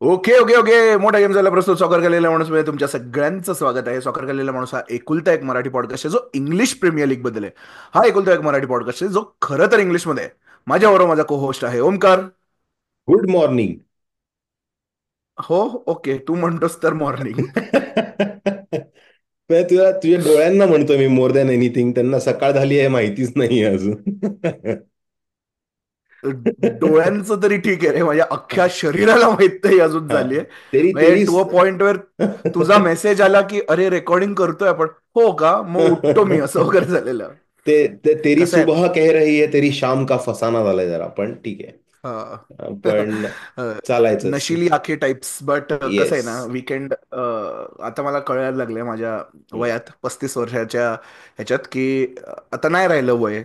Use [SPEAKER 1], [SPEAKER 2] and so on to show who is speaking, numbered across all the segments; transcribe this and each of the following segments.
[SPEAKER 1] Okay okay okay. मोठा game झाला प्रस्तुत सॉकर केलेला माणूस मध्ये तुमच्या सगळ्यांचं स्वागत आहे. सॉकर केलेला माणूस हा एकुलता एक मराठी पॉडकास्ट आहे जो इंग्लिश प्रीमियर लीग बद्दल आहे. हा एकुलता एक मराठी पॉडकास्ट आहे जो खरं तर इंग्लिशमध्ये आहे. माझ्याबरोबर माझा को होस्ट आहे ओमकार.
[SPEAKER 2] Good morning.
[SPEAKER 1] हो. ओके, तू म्हणतोस तर मॉर्निंग.
[SPEAKER 2] तुला तुझ्या डोळ्यांना म्हणतो मी मोर दॅन एनिथिंग. त्यांना सकाळ झाली आहे माहितीच नाही अजून.
[SPEAKER 1] डोळ्यांचं तरी ठीक आहे रे, माझ्या अख्ख्या शरीराला माहित नाही अजून
[SPEAKER 2] हा.
[SPEAKER 1] झालीये.
[SPEAKER 2] तेरी
[SPEAKER 1] म्हणजे
[SPEAKER 2] तेरी
[SPEAKER 1] टू अ पॉइंट वर तुझा मेसेज आला की अरे रेकॉर्डिंग करतोय आपण. हो का, मग उठतो मी, असं वगैरे झालेलं.
[SPEAKER 2] तेरी
[SPEAKER 1] कसं आहे.
[SPEAKER 2] सुबह कह रही है तेरी शाम का फसाना झालाय जरा, पण ठीक आहे.
[SPEAKER 1] हा.
[SPEAKER 2] पण
[SPEAKER 1] अ,
[SPEAKER 2] चालायचंच.
[SPEAKER 1] नशिली आखे टाइप्स. बट कसं आहे
[SPEAKER 2] येस.
[SPEAKER 1] ना, वीकेंड आता मला कळायला लागलंय माझ्या वयात 35 वर्षाच्या ह्याच्यात की आता नाही राहिलं वय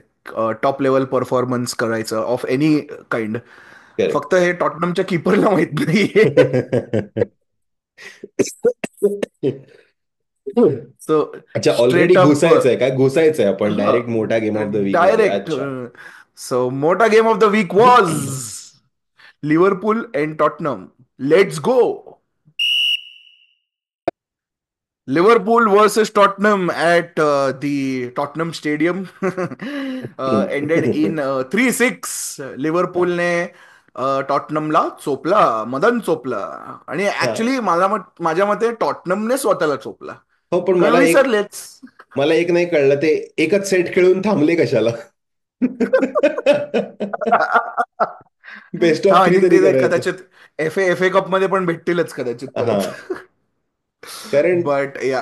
[SPEAKER 1] टॉप लेवल परफॉर्मन्स करायचं ऑफ एनी काइंड.
[SPEAKER 2] करेक्ट.
[SPEAKER 1] फक्त हे टॉटनमच्या किपरला माहित नाहीये. सो
[SPEAKER 2] अच्छा, ऑलरेडी
[SPEAKER 1] स्ट्रेट अप
[SPEAKER 2] घुसायचंय काय? घुसायचंय आपण
[SPEAKER 1] हा
[SPEAKER 2] डायरेक्ट मोठ्या गेम ऑफ द वीक मध्ये.
[SPEAKER 1] डायरेक्ट.
[SPEAKER 2] अच्छा.
[SPEAKER 1] सो मोठा game of the week was Liverpool and Tottenham. Let's go. Liverpool versus Tottenham at the Tottenham Stadium ended in 3-6. लिव्हरपूलने टॉटनमला चोपला, Madan चोपला. आणि
[SPEAKER 2] हा.
[SPEAKER 1] ऍक्च्युली माझ्या मते टॉटनमने स्वतःला चोपला.
[SPEAKER 2] हो, पण
[SPEAKER 1] कारण विसरलेच.
[SPEAKER 2] मला एक नाही कळलं, ते एकच सेट खेळून थांबले कशाला? बेस्ट ऑफ
[SPEAKER 1] हा,
[SPEAKER 2] थ्री
[SPEAKER 1] आणि
[SPEAKER 2] तरी
[SPEAKER 1] ते
[SPEAKER 2] करायचं.
[SPEAKER 1] कदाचित एफ ए कप मध्ये पण भेटतीलच कदाचित
[SPEAKER 2] हा.
[SPEAKER 1] परत.
[SPEAKER 2] कारण
[SPEAKER 1] बट या.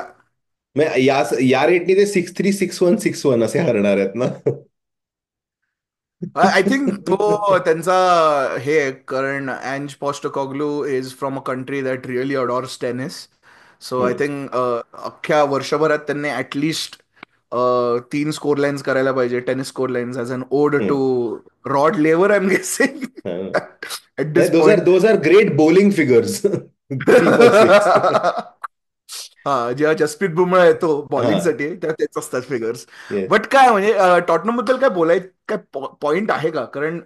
[SPEAKER 2] या रेटने ते 6-3 6-1 6-1 असे हरणार आहेत ना.
[SPEAKER 1] आय थिंक तो त्यांचा हे आहे, कारण Ange Postecoglou is from a country that really adores tennis. So I
[SPEAKER 2] hmm.
[SPEAKER 1] Think अख्ख्या वर्षभरात त्यांनी ऍटलिस्ट 3 स्कोर लाईन्स करायला पाहिजे, tennis score lines as an ode to
[SPEAKER 2] हम्म.
[SPEAKER 1] Rod Lever I am guessing
[SPEAKER 2] हा.
[SPEAKER 1] ॲट
[SPEAKER 2] नाही,
[SPEAKER 1] this
[SPEAKER 2] those are
[SPEAKER 1] point.
[SPEAKER 2] Those are great bowling figures. 3 for 6.
[SPEAKER 1] हा, जेव्हा जसप्रीत बुमरा येतो
[SPEAKER 2] हा.
[SPEAKER 1] बॉलिंगसाठी तेव्हा तेच असतात फिगर्स.
[SPEAKER 2] येस.
[SPEAKER 1] बट काय म्हणजे टॉटनम बद्दल काय बोलायचं, काय पॉइंट आहे का? कारण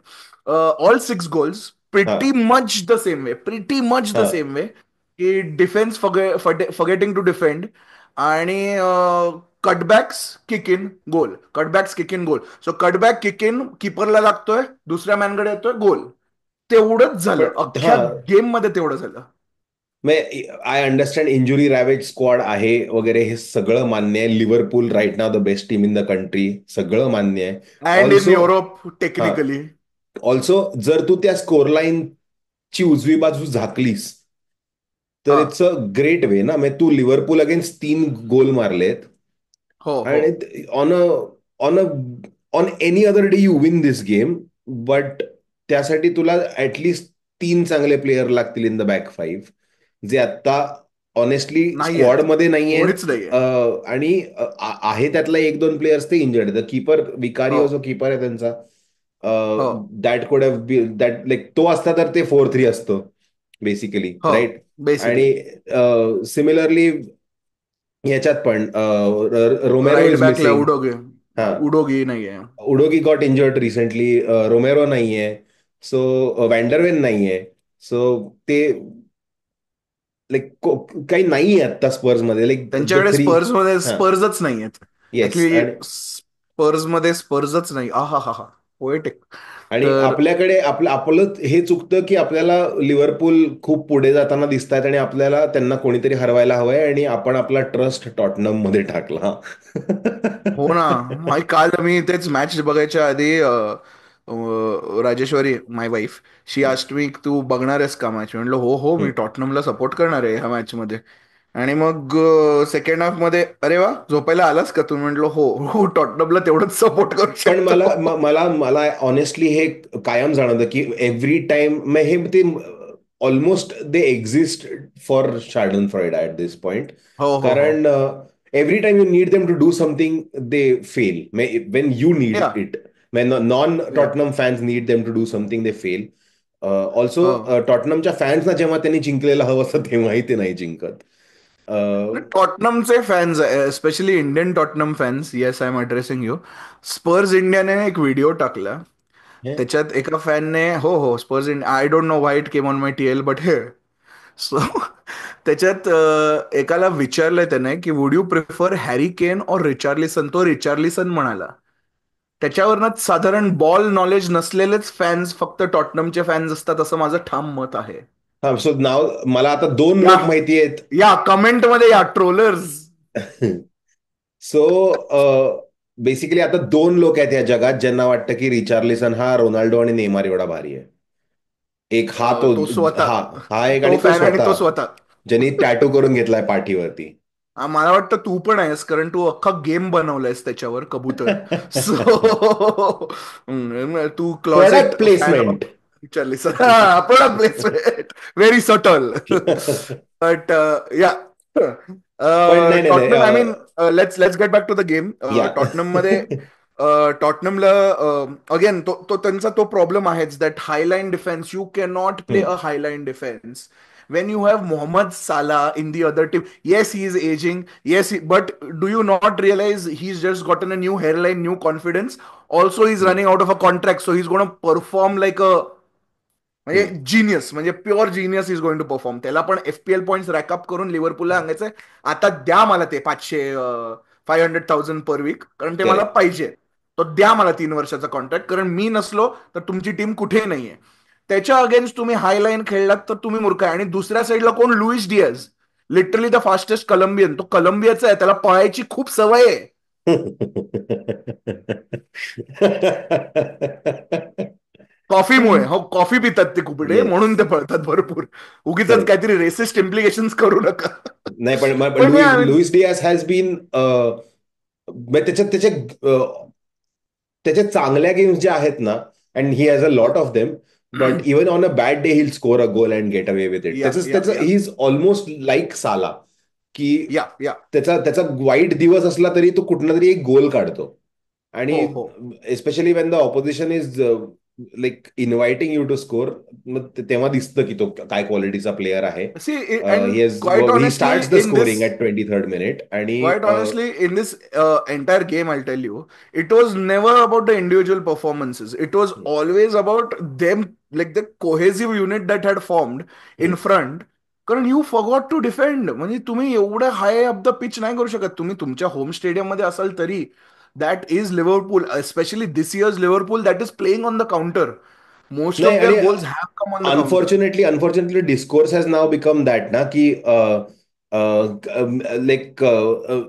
[SPEAKER 1] ऑल 6 गोल्स
[SPEAKER 2] हा.
[SPEAKER 1] Pretty much the same way, pretty much the
[SPEAKER 2] हा.
[SPEAKER 1] Same way. की डिफेन्स फॉरगेटिंग टू डिफेंड आणि cutbacks kick in goal, cutbacks kick in goal. So cutback kick in कीपरला लागतोय, दुसऱ्या मॅनकडे येतोय, गोल. तेवढंच झालं
[SPEAKER 2] पण हा.
[SPEAKER 1] अख्ख्या गेम मध्ये, तेवढं झालं.
[SPEAKER 2] I understand injury ravaged squad आहे वगैरे, हे सगळं मान्य आहे. Liverpool right now the best team in the country, सगळं मान्य आहे.
[SPEAKER 1] अँड इन
[SPEAKER 2] ऑल्सो
[SPEAKER 1] युरोप
[SPEAKER 2] हा.
[SPEAKER 1] टेक्निकली.
[SPEAKER 2] ऑल्सो जर तू त्या स्कोर ची उजवी बाजू झाकलीस तर
[SPEAKER 1] हा.
[SPEAKER 2] इट्स अ ग्रेट वे ना. म्हणजे तू लिव्हरपूल अगेन्स्ट 3 गोल मारलेत.
[SPEAKER 1] हो हो.
[SPEAKER 2] आणि on a on a on any other day you win this game. But त्यासाठी तुला ऍटलिस्ट 3 चांगले प्लेयर लागतील इन द बॅक फाईव्ह, जे आता ऑनेस्टली
[SPEAKER 1] नाही आहेत.
[SPEAKER 2] स्क्वॉडमध्ये नाही आहेत.
[SPEAKER 1] कोणीच नाहीये.
[SPEAKER 2] आणि आहे त्यातला 1-2 प्लेयर्स ते इंजर्ड आहेत. कीपर
[SPEAKER 1] हो
[SPEAKER 2] विकारिओ जो कीपर आहे त्यांचा,
[SPEAKER 1] हो
[SPEAKER 2] दॅट कुड हॅव बी दॅट, लाईक तो असता तर ते 4-3 असतं बेसिकली,
[SPEAKER 1] हो.
[SPEAKER 2] राईट.
[SPEAKER 1] बेसिकली
[SPEAKER 2] आणि सिमिलरली ह्याच्यात पण रोमेरो
[SPEAKER 1] राईट
[SPEAKER 2] इज
[SPEAKER 1] बॅकला
[SPEAKER 2] मिसिंग.
[SPEAKER 1] उडोगे.
[SPEAKER 2] हा.
[SPEAKER 1] उडोगी नाहीये.
[SPEAKER 2] उडोगी गॉट इंजर्ड रिसेंटली. रोमेरो नाहीये. सो वॅन्डरवेन नाहीये. सो ते लाईक काही नाहीये आता स्पर्स मध्ये, लाईक द
[SPEAKER 1] त्यांच्याकडे
[SPEAKER 2] थ्री.
[SPEAKER 1] स्पर्समध्ये
[SPEAKER 2] हा.
[SPEAKER 1] स्पर्सच नाही आहेत.
[SPEAKER 2] येस.
[SPEAKER 1] ऍक्च्युली स्पर्समध्ये स्पर्सच नाही. आ हा हा हा. पोएटिक.
[SPEAKER 2] आणि
[SPEAKER 1] तर
[SPEAKER 2] आपल्याकडे आपलं हे चुकतं की आपल्याला लिव्हरपूल खूप पुढे जाताना दिसत आहेत आणि आपल्याला त्यांना कोणीतरी हरवायला हवंय, आणि आपण आपला ट्रस्ट टॉटनम मध्ये टाकला.
[SPEAKER 1] हो ना. माही काल मी तेच मॅच बघायच्या आधी राजेश्वरी माय वाईफ, शी आस्ट मी तू बघणार आहेस का मॅच? म्हणलं हो हो, मी
[SPEAKER 2] हम्म.
[SPEAKER 1] टॉटनमला सपोर्ट करणार आहे ह्या मॅच मध्ये. आणि मग सेकंड हाफ मध्ये अरे वा झोपायला आलास का तू? म्हटलं हो हो, टॉटनमला तेवढंच सपोर्ट करू
[SPEAKER 2] पण
[SPEAKER 1] शकतो.
[SPEAKER 2] मला ऑनेस्टली हे कायम जाणवतं की एव्हरी टाइम हे ते almost they exist for schadenfreude at this point.
[SPEAKER 1] हो हो हो.
[SPEAKER 2] कारण every time you need them to do something they fail. When you need
[SPEAKER 1] ya
[SPEAKER 2] it, none
[SPEAKER 1] ya.
[SPEAKER 2] Tottenham fans need them to do something, they fail. Also
[SPEAKER 1] हो.
[SPEAKER 2] टॉटनमच्या फॅन्सना जेव्हा त्यांनी जिंकलेलं हवं असतं तेव्हाही ते नाही जिंकत.
[SPEAKER 1] टॉटनमचे fans, specially Indian Tottenham fans, yes I am addressing you. Spurs इंडियाने एक व्हिडिओ टाकला.
[SPEAKER 2] हे?
[SPEAKER 1] त्याच्यात एका फॅनने, हो हो, Spurs India, I don't know why it came on my TL but हे सो त्याच्यात एकाला विचारलंय त्याने की would you prefer Harry Kane और रिचार्लिसन, तो रिचार्लिसन म्हणाला. त्याच्यावरनं साधारण बॉल नॉलेज नसलेलेच फॅन्स फक्त टॉटनमचे फॅन्स असतात असं माझं ठाम मत आहे.
[SPEAKER 2] हा, सो नाव मला आता दोन
[SPEAKER 1] या
[SPEAKER 2] लोक माहिती आहेत.
[SPEAKER 1] या कमेंट मध्ये या ट्रोलर्स.
[SPEAKER 2] सो बेसिकली आता दोन लोक आहेत या जगात ज्यांना वाटतं की रिचार्लिसन हा रोनाल्डो आणि नेमार एवढा भारी आहे. एक हा तो,
[SPEAKER 1] तो स्वतः,
[SPEAKER 2] हा हा एक,
[SPEAKER 1] तो
[SPEAKER 2] आणि तो
[SPEAKER 1] फॅन आणि तो
[SPEAKER 2] स्वतः
[SPEAKER 1] स्वतः.
[SPEAKER 2] ज्यांनी टॅटू करून घेतलाय पाठीवरती.
[SPEAKER 1] मला वाटतं तू पण आहेस, कारण तू अख्खा गेम बनवलायस त्याच्यावर कबूतर. सो तू closet
[SPEAKER 2] product
[SPEAKER 1] fan
[SPEAKER 2] placement.
[SPEAKER 1] Of Charlie sir. Product placement very subtle. But ya
[SPEAKER 2] पण नाही नाही नाही,
[SPEAKER 1] Tottenham, I mean let's get back to the game.
[SPEAKER 2] Ya.
[SPEAKER 1] Tottenham मध्ये टॉटनमला अगेन तो तो त्यांचा तो प्रॉब्लेम आहेच, that high line defence, you can not play a high line defence when you have Mohammad Salah in the other team. Yes, he is aging. Yes, but do you not realize he's just gotten a new hairline, new confidence? Also, he's running out of a contract, so he's going to perform like a म्हणजे genius, म्हणजे pure genius is going to perform. त्याला पण FPL point रॅकअप करून लिव्हरपूलला सांगायचंय आता द्या मला ते 500,000 पर वीक, कारण ते मला
[SPEAKER 2] करेक्ट.
[SPEAKER 1] पाहिजे. तो द्या मला 3 वर्षाचा कॉन्ट्रॅक्ट, कारण मी नसलो तर तुमची टीम कुठे नाहीये. त्याच्या अगेन्स्ट तुम्ही हाय लाईन खेळलात तर तुम्ही मूर्ख आहे. आणि दुसऱ्या साईडला कोण, Luis Diaz, literally the fastest Colombian, तो कलंबियाचा आहे, त्याला पळायची खूप सवय आहे. कॉफीमुळे, हो कॉफी पितात ते कुपडे
[SPEAKER 2] येस.
[SPEAKER 1] म्हणून ते पळतात भरपूर. उगीच
[SPEAKER 2] करेक्ट.
[SPEAKER 1] काहीतरी रेसिस्ट इम्प्लिकेशन करू नका.
[SPEAKER 2] नाही पण
[SPEAKER 1] पण
[SPEAKER 2] Luis
[SPEAKER 1] I mean,
[SPEAKER 2] Luis Diaz has been, त्याच्यात त्याचे चांगल्या गेम्स जे आहेत ना, and he has a lot of them, but even on a bad day he'll score a goal and get away with it.
[SPEAKER 1] या
[SPEAKER 2] त्याचं
[SPEAKER 1] या
[SPEAKER 2] त्याचं
[SPEAKER 1] या
[SPEAKER 2] ही इज ऑलमोस्ट लाईक साला, की
[SPEAKER 1] या या
[SPEAKER 2] त्याचा त्याचा वाईट दिवस असला तरी तो कुठला तरी एक गोल काढतो. आणि
[SPEAKER 1] हो हो.
[SPEAKER 2] Especially when the opposition is like inviting you to score, मग तेव्हा दिसतं की तो काय क्वालिटीचा प्लेअर आहे.
[SPEAKER 1] See and quite
[SPEAKER 2] he
[SPEAKER 1] honestly
[SPEAKER 2] starts the
[SPEAKER 1] in this,
[SPEAKER 2] scoring at 23rd minute. आणि
[SPEAKER 1] quite honestly, in this entire game, I'll tell you, it was never about the individual performances. It was always about them, like the cohesive unit that had formed in front. कारण you forgot to defend. म्हणजे तुम्ही एवढं हाय up the pitch नाही करू शकत. तुम्ही तुमच्या home stadium मध्ये असाल तरी, that is Liverpool, specially this years Liverpool, that is playing on the counter. Most
[SPEAKER 2] नाही,
[SPEAKER 1] ऑफ देअर
[SPEAKER 2] आणि
[SPEAKER 1] goals have come on the counter.
[SPEAKER 2] Unfortunately discourse has now become that ना, की लाईक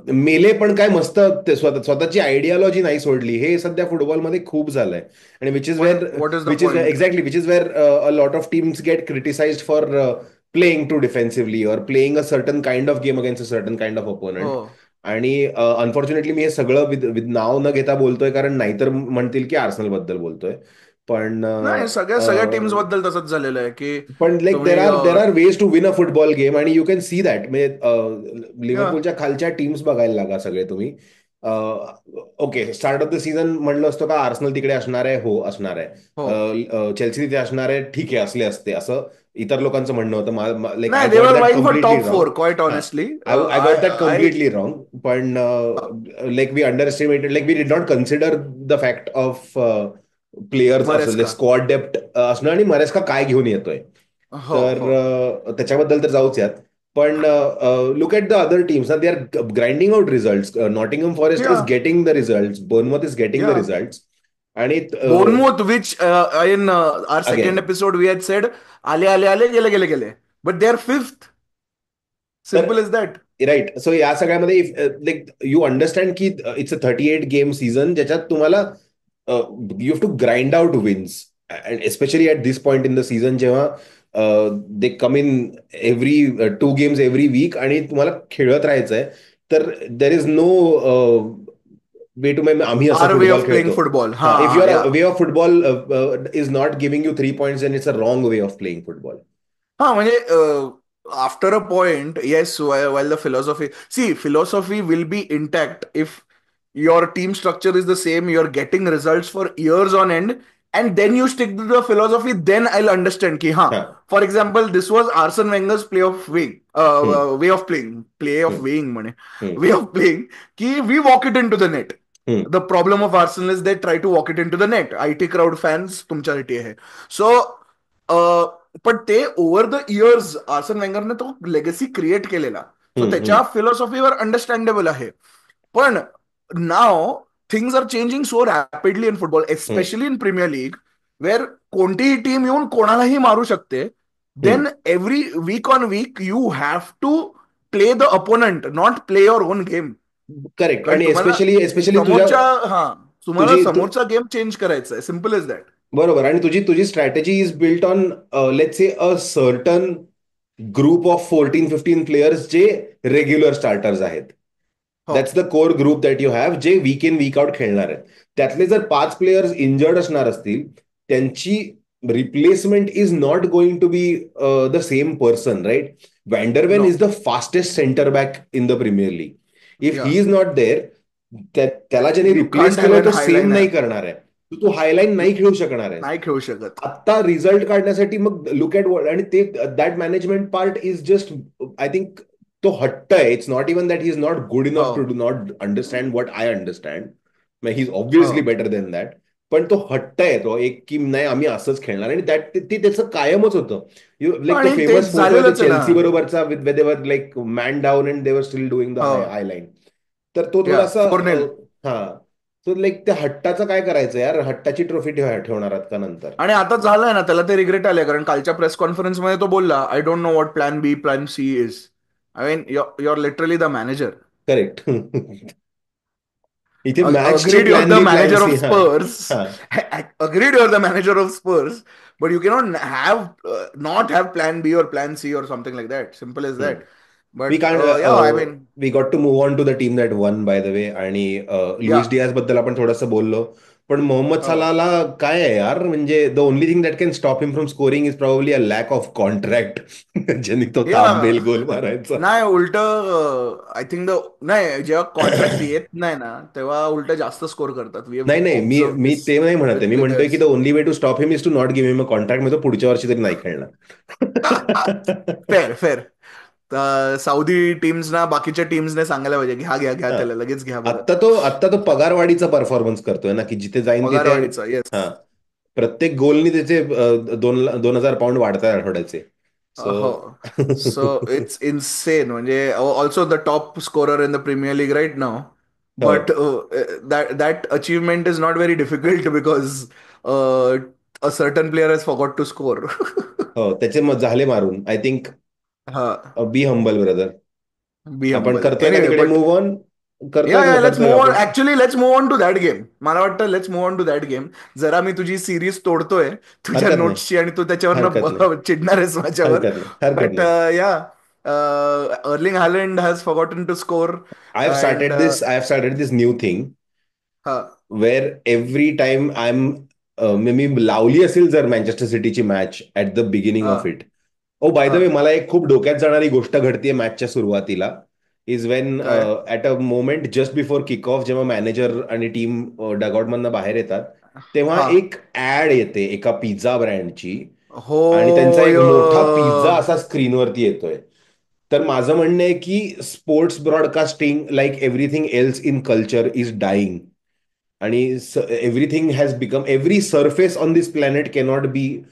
[SPEAKER 2] मेले पण काय मस्त स्वतःची आयडियालॉजी नाही सोडली. हे सध्या फुटबॉलमध्ये खूप झालंय. आणि
[SPEAKER 1] पण what is the point?
[SPEAKER 2] Exactly which is where a lot of teams get criticised for playing too defensively और playing a certain kind of game against a certain kind of
[SPEAKER 1] हो.
[SPEAKER 2] ओपोनंट. आणि अनफॉर्च्युनेटली मी हे सगळं with नाव न घेता बोलतोय, कारण नाहीतर म्हणतील की आर्सेनल बद्दल बोलतोय. पण
[SPEAKER 1] नाही, सगळ्या सगळ्या टीम्स बद्दल तसंच झालेलं आहे की
[SPEAKER 2] पण लाईक देर
[SPEAKER 1] तुम्ही
[SPEAKER 2] are there are ways to win a football game, आणि यू कॅन सी दॅट. म्हणजे
[SPEAKER 1] या,
[SPEAKER 2] लिव्हरपूलच्या खालच्या टीम्स बघायला लागा सगळे तुम्ही. Okay, start of the season म्हणलं असतं का आर्सेनल तिकडे असणार आहे, हो असणार
[SPEAKER 1] हो.
[SPEAKER 2] आहे. चेल्सी तिथे असणार आहे, ठीक आहे, असले असते असं इतर लोकांचं म्हणणं होतं. लाईक आय
[SPEAKER 1] नाही, दे
[SPEAKER 2] गॉट
[SPEAKER 1] वर
[SPEAKER 2] दॅट
[SPEAKER 1] वाईंग for
[SPEAKER 2] completely
[SPEAKER 1] top
[SPEAKER 2] wrong.
[SPEAKER 1] Four, quite
[SPEAKER 2] हां,
[SPEAKER 1] honestly.
[SPEAKER 2] I
[SPEAKER 1] I
[SPEAKER 2] got that
[SPEAKER 1] I
[SPEAKER 2] completely wrong. पण like we underestimated, like we did not consider the fact of players असं
[SPEAKER 1] Maresca.
[SPEAKER 2] Squad depth असणं, आणि मरेस्का काय घेऊन येतोय.
[SPEAKER 1] हो
[SPEAKER 2] तर
[SPEAKER 1] हो.
[SPEAKER 2] त्याच्याबद्दल तर जाऊच यात. पण look at the other teams ना, they are grinding out result. Nottingham Forest
[SPEAKER 1] yeah
[SPEAKER 2] is getting the result, Bournemouth is getting the
[SPEAKER 1] yeah
[SPEAKER 2] result. आणि
[SPEAKER 1] Bournemouth, which in our second
[SPEAKER 2] again,
[SPEAKER 1] episode we had said आले आले आले, गेले गेले गेले, but they are fifth.
[SPEAKER 2] तर
[SPEAKER 1] simple is that.
[SPEAKER 2] Right. So या सगळ्यामध्ये लाईक यू अंडरस्टँड की इट्स अ 38 गेम सीझन, ज्याच्यात तुम्हाला you have to grind out wins. And especially at this point in the season, जेव्हा they come in every 2 games every week, आणि तुम्हाला खेळत राहायचंय. तर there is no way to, आम्ही असं
[SPEAKER 1] our way
[SPEAKER 2] football
[SPEAKER 1] of playing
[SPEAKER 2] खेळतो.
[SPEAKER 1] Football.
[SPEAKER 2] हा,
[SPEAKER 1] हा
[SPEAKER 2] if your
[SPEAKER 1] yeah.
[SPEAKER 2] Way of football is not giving you 3 points, and it's a wrong way of playing football.
[SPEAKER 1] हा म्हणजे after a point, yes, while the philosophy, see philosophy will be intact if your team structure is the same, you're getting results for years on end, and then you stick to the philosophy, then I'll understand ki ha,
[SPEAKER 2] हा.
[SPEAKER 1] for example, this was Arsene Wenger's
[SPEAKER 2] हम्म,
[SPEAKER 1] way of playing,
[SPEAKER 2] हम्म,
[SPEAKER 1] mane,
[SPEAKER 2] हम्म,
[SPEAKER 1] way of playing, ki we walk it into the net.
[SPEAKER 2] हम्म.
[SPEAKER 1] The problem of Arsenal is they try to walk it into the net. IT crowd fans तुमच्यासाठी आहे. So पण ते over the years arson वेंगरने तो legacy create केलेला. So
[SPEAKER 2] हम्म,
[SPEAKER 1] त्याच्या फिलॉसॉफीवर understandable आहे. पण now things are changing so rapidly in football,
[SPEAKER 2] hmm,
[SPEAKER 1] especially in Premier League, where कोणतीही टीम येऊन कोणालाही मारू शकते.
[SPEAKER 2] Hmm.
[SPEAKER 1] Then every week on week you have to play the opponent, not play your own game.
[SPEAKER 2] Correct.
[SPEAKER 1] कारण
[SPEAKER 2] आणि
[SPEAKER 1] तुम्हाला
[SPEAKER 2] especially तुझ्या
[SPEAKER 1] समोरच्या, हा, तुम्हाला
[SPEAKER 2] तुझी तु,
[SPEAKER 1] समोरचा गेम चेंज करायचा आहे, सिम्पल इज दॅट.
[SPEAKER 2] बरोबर. आणि तुझी तुझी strategy is built on let's say a certain group of 14-15 players जे रेग्युलर स्टार्टर्स आहेत.
[SPEAKER 1] हो.
[SPEAKER 2] That's the core group that you have, जे वीक इन वीक आउट खेळणार आहेत. त्यातले जर 5 प्लेयर्स इंजर्ड असणार असतील, त्यांची replacement is not going to be the same person, right? Van de Ven
[SPEAKER 1] no.
[SPEAKER 2] Is the fastest centre back in the Premier League. If
[SPEAKER 1] yeah.
[SPEAKER 2] He is not there, त्याला ज्याने
[SPEAKER 1] you
[SPEAKER 2] replace
[SPEAKER 1] can't have
[SPEAKER 2] केलं
[SPEAKER 1] एन
[SPEAKER 2] तो same नाही
[SPEAKER 1] high liner.
[SPEAKER 2] करणार आहे. तो हायलाईन नाही खेळू शकणार आहे.
[SPEAKER 1] नाही खेळू शकत.
[SPEAKER 2] आत्ता रिझल्ट काढण्यासाठी मग लुक ॲट वर्ल्ड. आणि ते that management part is just, I think, तो हट्ट आहे. It's not even that he is not good
[SPEAKER 1] हो.
[SPEAKER 2] Enough to do not understand what I understand. He is
[SPEAKER 1] हो.
[SPEAKER 2] Obviously better than that. पण तो हट्ट आहे तो एक, की नाही आम्ही असंच खेळणार. आणि दॅट ते त्याचं कायमच होतं. लाईक तो
[SPEAKER 1] आणि
[SPEAKER 2] फेमस
[SPEAKER 1] तेच
[SPEAKER 2] फोटो आहे तो
[SPEAKER 1] झालेलंच आहे ना.
[SPEAKER 2] चेल्सी बरोबरचा, with their like man down and they're still doing the
[SPEAKER 1] हो.
[SPEAKER 2] High line. तर तो
[SPEAKER 1] या
[SPEAKER 2] थोडासा
[SPEAKER 1] 4-0.
[SPEAKER 2] हा. सो लाईक त्या हट्टाचं काय करायचं यार? हट्टाची ट्रॉफी ठेवणार आहात का नंतर?
[SPEAKER 1] आणि आता झालंय ना, त्याला ते रिग्रेट आले, कारण कालच्या प्रेस कॉन्फरन्समध्ये तो बोलला, I don't know what plan B plan C is. I mean you are literally the manager.
[SPEAKER 2] Correct. इथे मॅचचे
[SPEAKER 1] Agreed, you're
[SPEAKER 2] plan
[SPEAKER 1] the
[SPEAKER 2] B plan
[SPEAKER 1] manager
[SPEAKER 2] C.
[SPEAKER 1] of
[SPEAKER 2] हा.
[SPEAKER 1] Spurs.
[SPEAKER 2] हा.
[SPEAKER 1] Agreed, you're the manager of Spurs, but you cannot have not have plan B or plan C or something like that. Simple as that.
[SPEAKER 2] We
[SPEAKER 1] But
[SPEAKER 2] can't
[SPEAKER 1] yeah, I mean,
[SPEAKER 2] we got to move on to the team that one, by the way. आणि Luis
[SPEAKER 1] yeah.
[SPEAKER 2] Diaz बद्दल आपण थोडंसं बोललो. पण मोहम्मद
[SPEAKER 1] हो.
[SPEAKER 2] सलाला काय आहे यार? म्हणजे the only thing that can stop him from scoring is probably a lack of contract. ज्यांनी तो
[SPEAKER 1] या.
[SPEAKER 2] थांबेल गोल मारायचा.
[SPEAKER 1] नाही, उलट आय थिंक नाही, जेव्हा कॉन्ट्रॅक्ट येत नाही ना, तेव्हा उलट जास्त स्कोर करतात. वी हॅव
[SPEAKER 2] नाही नाही, मी
[SPEAKER 1] ऑब्झर्व
[SPEAKER 2] मी
[SPEAKER 1] दिस
[SPEAKER 2] ते नाही म्हणत आहे.
[SPEAKER 1] विथ
[SPEAKER 2] मी म्हणतोय की
[SPEAKER 1] players.
[SPEAKER 2] The only way to stop him is to not give him a contract. म्हणजे तो पुढच्या वर्षी तरी नाही खेळणार.
[SPEAKER 1] Fair fair. सौदी टीम्सना, बाकीच्या टीम्सने सांगायला पाहिजे, घ्या घ्या घ्या,
[SPEAKER 2] हा.
[SPEAKER 1] त्याला लगेच घ्या परत.
[SPEAKER 2] आत्ता तो पगारवाढीचा परफॉर्मन्स करतोय ना, की जिथे जाईन तिथे.
[SPEAKER 1] पगारवाढीचा,
[SPEAKER 2] हा.
[SPEAKER 1] येस.
[SPEAKER 2] प्रत्येक गोलनी त्याचे 2,000 पाऊंड वाढतात सो.
[SPEAKER 1] हो. So it's insane. म्हणजे also the top scorer in the Premier League right now.
[SPEAKER 2] हो.
[SPEAKER 1] But that achievement is not very difficult, because a certain player has forgot to score.
[SPEAKER 2] हो, त्याचे मग झाले मारून. आय थिंक
[SPEAKER 1] हा.
[SPEAKER 2] बी humble brother.
[SPEAKER 1] बी
[SPEAKER 2] आपण
[SPEAKER 1] humble.
[SPEAKER 2] करतोय का
[SPEAKER 1] एनिवे,
[SPEAKER 2] तिकडे
[SPEAKER 1] बट
[SPEAKER 2] मूव्ह ऑन?
[SPEAKER 1] या
[SPEAKER 2] करतोय का
[SPEAKER 1] या लेट्स
[SPEAKER 2] करतोय का
[SPEAKER 1] मूव्ह ऑन.
[SPEAKER 2] आपण?
[SPEAKER 1] Actually let's move on to that game. मला वाटतं let's move on to that game. जरा मी तुझी सिरीज तोडतोय तुझ्या
[SPEAKER 2] हरकत नाही.
[SPEAKER 1] नोट्सची, आणि तू
[SPEAKER 2] हरकत नाही.
[SPEAKER 1] त्याच्यावरनं चिडणार आहेस माझ्यावर.
[SPEAKER 2] हरकत नाही. हरकत
[SPEAKER 1] बट
[SPEAKER 2] नाही.
[SPEAKER 1] Yeah, Erling Haaland has forgotten to score. And
[SPEAKER 2] I have started this new thing
[SPEAKER 1] हा.
[SPEAKER 2] Where every time I am, मी लावली असेल जर मँचेस्टर सिटीची मॅच ॲट द बिगिनिंग
[SPEAKER 1] हा.
[SPEAKER 2] Of it. Oh by the
[SPEAKER 1] हा.
[SPEAKER 2] वे, मला एक खूप डोक्यात जाणारी गोष्ट घडतीये मॅचच्या सुरुवातीला. इज वेन
[SPEAKER 1] काय.
[SPEAKER 2] At a moment just before kick off, जेव्हा मॅनेजर आणि टीम डगआउटमधनं बाहेर येतात, तेव्हा
[SPEAKER 1] हा.
[SPEAKER 2] एक ऍड येते एका पिझ्झा ब्रँडची. आणि त्यांचा
[SPEAKER 1] होय.
[SPEAKER 2] एक मोठा पिझ्झा असा स्क्रीनवरती येतोय. तर माझं म्हणणं आहे की sports broadcasting, like everything else in culture, is dying. आणि everything has become, every surface on this planet cannot be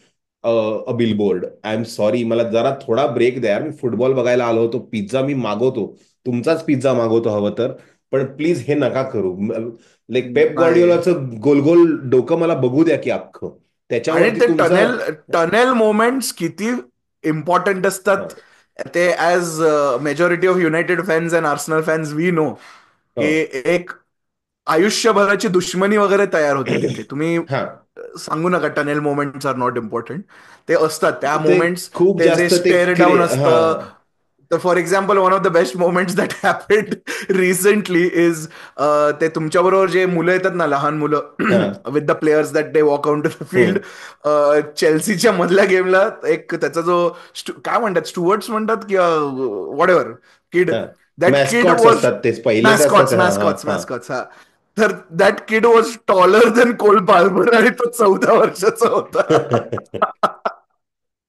[SPEAKER 2] a billboard. I am sorry, मला जरा थोडा ब्रेक द्या. मी फुटबॉल बघायला आलो होतो. पिझ्झा मी मागवतो, तुमचाच पिझ्झा मागवतो हवं तर. पण प्लीज हे नका करू. लाईक पेप
[SPEAKER 1] नाही.
[SPEAKER 2] गॉर्डिओलाचं गोल गोल डोकं मला बघू द्या की अख्खं.
[SPEAKER 1] आणि
[SPEAKER 2] त्याच्यावरती
[SPEAKER 1] ते
[SPEAKER 2] तुमचा.
[SPEAKER 1] टनेल टनेल मोमेंट्स किती इम्पॉर्टंट असतात.
[SPEAKER 2] हा.
[SPEAKER 1] ते as majority of United fans and Arsenal fans we know, की
[SPEAKER 2] हो.
[SPEAKER 1] एक आयुष्यभराची दुश्मनी वगैरे तयार होते तिथे. तुम्ही
[SPEAKER 2] हा.
[SPEAKER 1] सांगू नका tunnel moments are not important. ते असतात त्या
[SPEAKER 2] ते
[SPEAKER 1] मोमेंट्स.
[SPEAKER 2] खूप
[SPEAKER 1] ते जे
[SPEAKER 2] जास्त ते
[SPEAKER 1] स्टेअर डाऊन
[SPEAKER 2] हा.
[SPEAKER 1] असतं. तर for example, one of the best moments that happened recently is, ते तुमच्याबरोबर जे मुलं येतात ना, लहान
[SPEAKER 2] हा.
[SPEAKER 1] मुलं with the players that they walk out to the field.
[SPEAKER 2] Hmm.
[SPEAKER 1] चेल्सीच्या मधल्या गेमला एक त्याचा जो काय म्हणतात, स्टुअर्ट्स म्हणतात किंवा वॉट एव्हर, किड.
[SPEAKER 2] हा.
[SPEAKER 1] दॅट किड
[SPEAKER 2] मॅस्कॉट्स
[SPEAKER 1] वॉज
[SPEAKER 2] असतात तेच पहिलेच असतात.
[SPEAKER 1] मॅस्कॉट्स
[SPEAKER 2] हा. हा.
[SPEAKER 1] मॅस्कॉट्स
[SPEAKER 2] हा.
[SPEAKER 1] मॅस्कॉट्स हा. तर that kid was taller than Cole Palmer, आणि तो 14 वर्षाचा होता.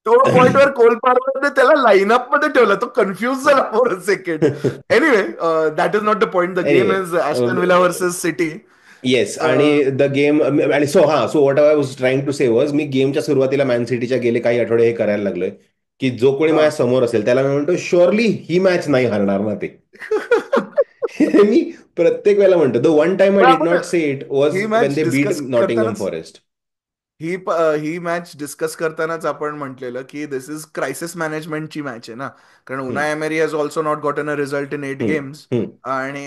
[SPEAKER 1] तो पॉइंटवर कोल पाल्मरने त्याला लाईनअप मध्ये ठेवला. तो कन्फ्युज झाला for a second. Anyway, that is not the point. The game is Aston
[SPEAKER 2] anyway,
[SPEAKER 1] Villa versus City.
[SPEAKER 2] Yes, आणि द गेम, आणि so what I was trying to say was, मी गेमच्या सुरुवातीला मॅन सिटीच्या गेले काही आठवडे हे करायला लागलोय, की जो कोणी
[SPEAKER 1] हा.
[SPEAKER 2] माझ्या समोर असेल त्याला मी म्हणतो शुअरली ही मॅच नाही हरणार ना ते. मी प्रत्येक वेळेला म्हणतो. द वन टाइम आय
[SPEAKER 1] पण
[SPEAKER 2] डिड
[SPEAKER 1] आपण
[SPEAKER 2] not say it was
[SPEAKER 1] he
[SPEAKER 2] when
[SPEAKER 1] match
[SPEAKER 2] they beat
[SPEAKER 1] discuss
[SPEAKER 2] Nottingham
[SPEAKER 1] करतानाच
[SPEAKER 2] फॉरेस्ट.
[SPEAKER 1] ही मॅच डिस्कस करतानाच आपण म्हटलेलं की दिस इज क्रायसिस मॅनेजमेंटची मॅच आहे ना. कारण
[SPEAKER 2] hmm,
[SPEAKER 1] Unai Emery has also not gotten a result in 8 games.
[SPEAKER 2] Hmm,
[SPEAKER 1] आणि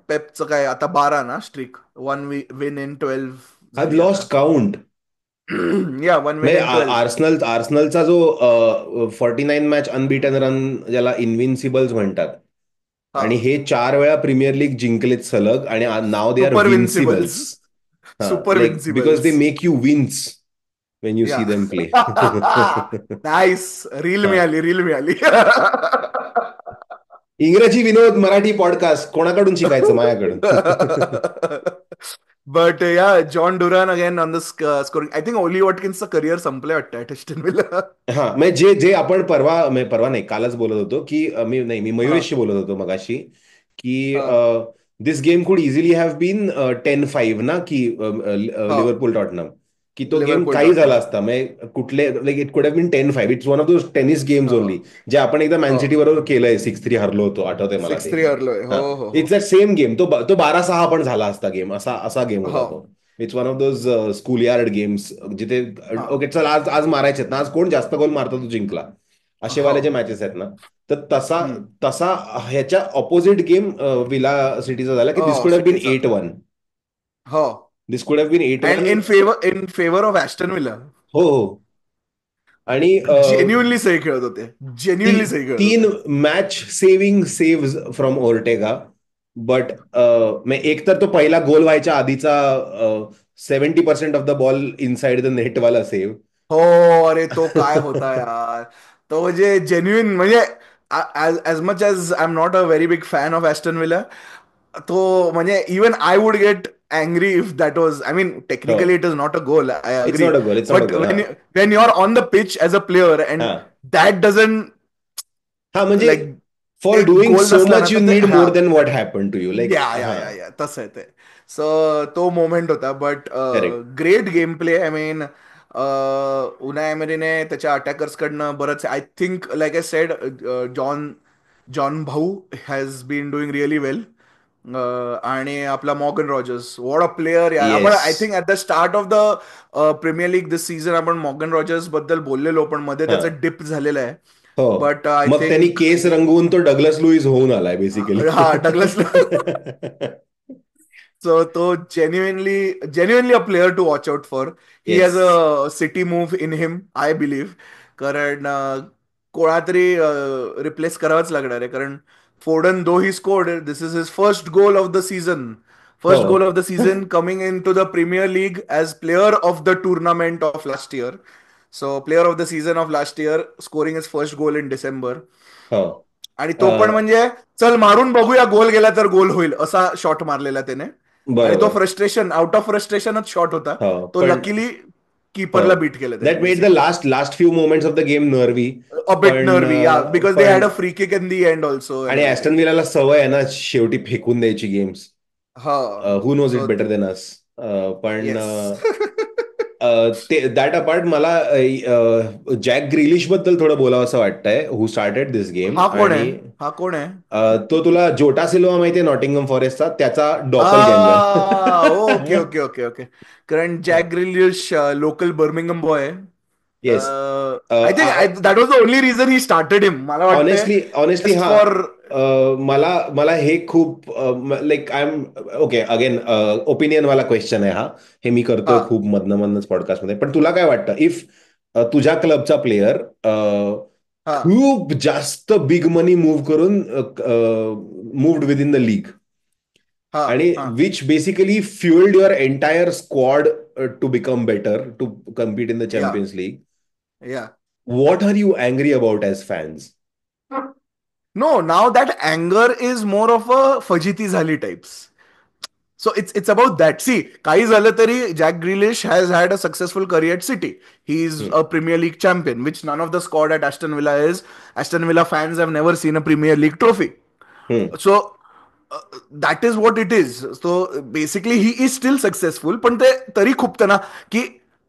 [SPEAKER 1] पेपचं काय आता 12 ना स्ट्रिक, वन विन इन 12
[SPEAKER 2] आय
[SPEAKER 1] झाली आता.
[SPEAKER 2] Lost count.
[SPEAKER 1] Yeah one win
[SPEAKER 2] म्हणजे
[SPEAKER 1] इन 12.
[SPEAKER 2] आर्सनलचा जो 49 मॅच अनबिटन रन, ज्याला इन्व्हिन्सिबल्स म्हणतात,
[SPEAKER 1] हा.
[SPEAKER 2] आणि हे 4 वेळा प्रीमियर लीग जिंकलेत सलग, आणि नाव they are
[SPEAKER 1] super vincibles.
[SPEAKER 2] Vincibles. हा,
[SPEAKER 1] super
[SPEAKER 2] like because they
[SPEAKER 1] vincibles.
[SPEAKER 2] Make you wince when you
[SPEAKER 1] yeah.
[SPEAKER 2] See them play.
[SPEAKER 1] Nice. Reel
[SPEAKER 2] हा.
[SPEAKER 1] मिळाली, रील मिळाली.
[SPEAKER 2] इंग्रजी विनोद मराठी पॉडकास्ट कोणाकडून शिकायचं? माझ्याकडून.
[SPEAKER 1] But yeah Jhon Duran again on the scoring. I think Ollie वॉटकिन्सचं career संपलंय वाटतं टेस्टिन विला.
[SPEAKER 2] हा, म्हणजे जे आपण परवा नाही, कालच बोलत होतो, की मी
[SPEAKER 1] हा.
[SPEAKER 2] मयुरेशशी बोलत होतो मगाशी, की
[SPEAKER 1] हा.
[SPEAKER 2] दिस गेम कुड इझिली हॅव बीन 10-5 ना, की
[SPEAKER 1] हा.
[SPEAKER 2] लिव्हरपूल टॉटनम, की तो गेम
[SPEAKER 1] लिव्हरपूल
[SPEAKER 2] काही झाला
[SPEAKER 1] टॉटनहम.
[SPEAKER 2] असता, म्हणजे कुठले, like it could have been 10-5. It's one of those tennis games
[SPEAKER 1] हो.
[SPEAKER 2] ओनली, जे आपण एकदा
[SPEAKER 1] हो.
[SPEAKER 2] मॅनसिटी बरोबर केलंय, 6-3 हरलो होतो, आठवतंय मला ते.
[SPEAKER 1] 6-3 हरलोय. हो
[SPEAKER 2] हा,
[SPEAKER 1] हो हो.
[SPEAKER 2] It's that same game. तो 12-6 पण झाला असता गेम, असा असा गेम होता
[SPEAKER 1] हो.
[SPEAKER 2] तो. It's one of those school yard games, जिथे
[SPEAKER 1] हा.
[SPEAKER 2] ओके चल, आज आज मारायचे ना, आज कोण जास्त गोल मारतो तो जिंकला, असे
[SPEAKER 1] हो.
[SPEAKER 2] वाले जे मॅचेस आहेत ना. तर तसा
[SPEAKER 1] हम्म.
[SPEAKER 2] तसा ह्याच्या ऑपोजिट गेम विला सिटीचा झाला, की दिस
[SPEAKER 1] हो
[SPEAKER 2] कुड हॅव बीन
[SPEAKER 1] सिटीचा.
[SPEAKER 2] 8-1.
[SPEAKER 1] हो.
[SPEAKER 2] दिस कुड have been at
[SPEAKER 1] and
[SPEAKER 2] one
[SPEAKER 1] in favour of Aston villa.
[SPEAKER 2] हो, हो. आणि
[SPEAKER 1] जेन्युनली सही खेळत होते. जेन्युनली सही खेळत
[SPEAKER 2] तीन
[SPEAKER 1] होते.
[SPEAKER 2] Match saving save from Ortega. But एक तर तो पहिला गोल व्हायच्या आधीचा 70% of the ball inside the नेटवाला सेव्ह.
[SPEAKER 1] हो. अरे तो काय होता यार. तो म्हणजे जेन्युइन म्हणजे as much as I am not a very big fan of Aston Villa. तो म्हणजे even I would get angry if that was, I mean
[SPEAKER 2] हो,
[SPEAKER 1] technically it is not a goal, I
[SPEAKER 2] it's
[SPEAKER 1] agree.
[SPEAKER 2] Not a goal, it's not a
[SPEAKER 1] but
[SPEAKER 2] goal. हा,
[SPEAKER 1] when you are on the pitch as a player and
[SPEAKER 2] हा,
[SPEAKER 1] that doesn't
[SPEAKER 2] हा, म्हणजे
[SPEAKER 1] like
[SPEAKER 2] for
[SPEAKER 1] एक
[SPEAKER 2] doing
[SPEAKER 1] goal
[SPEAKER 2] so
[SPEAKER 1] नसला ना
[SPEAKER 2] much you
[SPEAKER 1] तर ते
[SPEAKER 2] need
[SPEAKER 1] हा.
[SPEAKER 2] More than what happen to you, like. हा,
[SPEAKER 1] या तसं आहे ते. सो तो मोमेंट होता. But
[SPEAKER 2] correct.
[SPEAKER 1] Great game play. I mean Unai एमरीने त्याच्या अटॅकर्सकडनं बरंच, I think like I said, Jhon Jhon भाऊ has been doing really well. आणि आपला Morgan Rogers, what a player यार. आपण
[SPEAKER 2] yes.
[SPEAKER 1] I think at the start of the Premier League this season आपण मॉर्गन रॉजर्स बद्दल बोललेलो, पण मध्ये
[SPEAKER 2] हा,
[SPEAKER 1] त्याचं डिप झालेलं आहे.
[SPEAKER 2] हो.
[SPEAKER 1] बट आय
[SPEAKER 2] मग त्यांनी
[SPEAKER 1] थिंक
[SPEAKER 2] केस रंगवून तो डगलस लुईस होऊन आलाय बेसिकली.
[SPEAKER 1] हा डगलस. So तो genuinely a player to watch out for. He has
[SPEAKER 2] yes.
[SPEAKER 1] a city move in him, I believe. कारण कोणा तरी रिप्लेस करावंच लागणार आहे. कारण Foden though he scored, this is his first goal of the season.
[SPEAKER 2] हो.
[SPEAKER 1] First goal of the season coming in to the Premier League as player of the tournament of last year. So player of the season of last year, scoring is first goal in December.
[SPEAKER 2] हो.
[SPEAKER 1] आणि तो पण
[SPEAKER 2] अ,
[SPEAKER 1] म्हणजे चल मारून बघूया, गोल गेला तर गोल होईल असा शॉट मारलेला त्याने. आणि तो
[SPEAKER 2] बरोबर.
[SPEAKER 1] फ्रस्ट्रेशन, आउट ऑफ फ्रस्ट्रेशनच शॉट होता.
[SPEAKER 2] हो,
[SPEAKER 1] तो
[SPEAKER 2] पण
[SPEAKER 1] लकीली
[SPEAKER 2] हो,
[SPEAKER 1] कीपरला बीट केलं त्याने
[SPEAKER 2] that made the
[SPEAKER 1] basically.
[SPEAKER 2] Last few moments of the game nervy.
[SPEAKER 1] A bit
[SPEAKER 2] पण
[SPEAKER 1] नर्वी, या बिकॉज दे
[SPEAKER 2] पण
[SPEAKER 1] had a free kick in the end also and
[SPEAKER 2] आणि ॲस्टन
[SPEAKER 1] एव्हरीथिंग.
[SPEAKER 2] विलाला सवय आहे ना शेवटी फेकून द्यायची गेम्स.
[SPEAKER 1] हा.
[SPEAKER 2] Who knows it
[SPEAKER 1] so
[SPEAKER 2] better than us. पण
[SPEAKER 1] येस.
[SPEAKER 2] ते दॅट अपार्ट मला जॅक ग्रिलिश बद्दल थोडं बोलावं असं वाटतंय, हु स्टार्टेड दिस गेम.
[SPEAKER 1] हा कोण आहे?
[SPEAKER 2] आणि
[SPEAKER 1] हा कोण आहे?
[SPEAKER 2] तो तुला जोटा सिल्वा माहितीये नॉटिंगहम फॉरेस्टचा, त्याचा doppelganger.
[SPEAKER 1] Okay okay okay okay. कारण Jack Grealish local Birmingham boy आहे.
[SPEAKER 2] Yes.
[SPEAKER 1] I think that was the only reason he started him, मला वाटतंय.
[SPEAKER 2] ऑनेस्टली ऑनेस्टली
[SPEAKER 1] जस्ट
[SPEAKER 2] हा.
[SPEAKER 1] फॉर.
[SPEAKER 2] मला मला हे खूप, like I am okay again, opinion वाला क्वेश्चन आहे हा. हे मी
[SPEAKER 1] हा.
[SPEAKER 2] करतोय खूप मधनच पॉडकास्टमध्ये, पण तुला काय वाटतं, इफ तुझ्या क्लबचा प्लेअर
[SPEAKER 1] हा.
[SPEAKER 2] खूप जास्त बिग मनी मूव्ह करून moved with in the league,
[SPEAKER 1] हा.
[SPEAKER 2] आणि
[SPEAKER 1] हा.
[SPEAKER 2] Which basically fuelled your entire squad to become better, to compete in the
[SPEAKER 1] yeah.
[SPEAKER 2] Champions League,
[SPEAKER 1] yeah.
[SPEAKER 2] What are you angry about as fans?
[SPEAKER 1] No, now that अँगर is more of a फजिती झाली types. So it's about that. See, काही झालं तरी Jack Grealish has had a successful career at City. He is a Premier League champion, which none of the squad at Aston Villa is. Aston Villa fans have never seen a Premier League trophy. So that is what it is. So basically he is still successful, पण ते तरी खूपतं ना की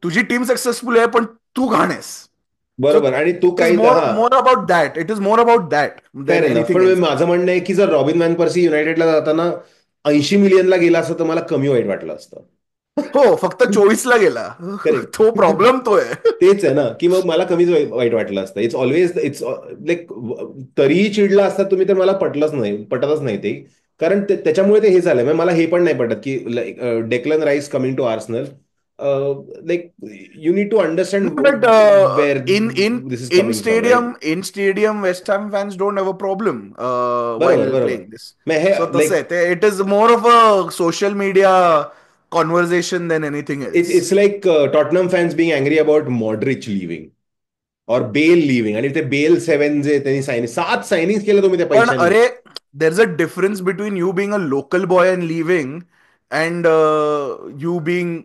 [SPEAKER 1] तुझी team successful आहे पण तू घाण आहेस. सो
[SPEAKER 2] बरोबर. आणि तू
[SPEAKER 1] इट इज
[SPEAKER 2] काही
[SPEAKER 1] मोर
[SPEAKER 2] हा
[SPEAKER 1] more about that, it is more about that
[SPEAKER 2] fair
[SPEAKER 1] than
[SPEAKER 2] enough.
[SPEAKER 1] Anything
[SPEAKER 2] पण
[SPEAKER 1] एल्स.
[SPEAKER 2] माझं म्हणणं आहे की जर रॉबिन व्हॅन पर्सी युनायटेडला जाताना 80 मिलियनला गेला असतं तर मला कमी वाईट वाटलं असतं.
[SPEAKER 1] हो, फक्त 24 ला गेला. तो
[SPEAKER 2] करेक्ट.
[SPEAKER 1] प्रॉब्लेम तो आहे.
[SPEAKER 2] तेच आहे ना, की मग मला कमीच वाईट वाटलं असतं. इट्स ऑलवेज इट्स लाईक तरीही चिडला असता तुम्ही तर मला पटतच नाही ते. कारण त्याच्यामुळे ते हे झालंय. म्हणजे मला हे पण नाही पटत की like Declan Rice coming to Arsenal. Like you need to understand
[SPEAKER 1] but
[SPEAKER 2] where
[SPEAKER 1] in in
[SPEAKER 2] this is
[SPEAKER 1] in
[SPEAKER 2] coming from, right?
[SPEAKER 1] Stadium West Ham fans don't have a problem
[SPEAKER 2] बरोबर,
[SPEAKER 1] वाईल
[SPEAKER 2] बरोबर.
[SPEAKER 1] Playing this.
[SPEAKER 2] मग हे
[SPEAKER 1] so तसं
[SPEAKER 2] like
[SPEAKER 1] आहे ते. It is more of a social media conversation than anything else.
[SPEAKER 2] It's like Tottenham fans being angry about Modric leaving or Bale leaving. आणि ते bell 7 जे त्यांनी 7 सायनिंग केलं तुम्ही त्या
[SPEAKER 1] पण
[SPEAKER 2] पैशांनी.
[SPEAKER 1] अरे, देर is a difference between you being a local boy and living and you being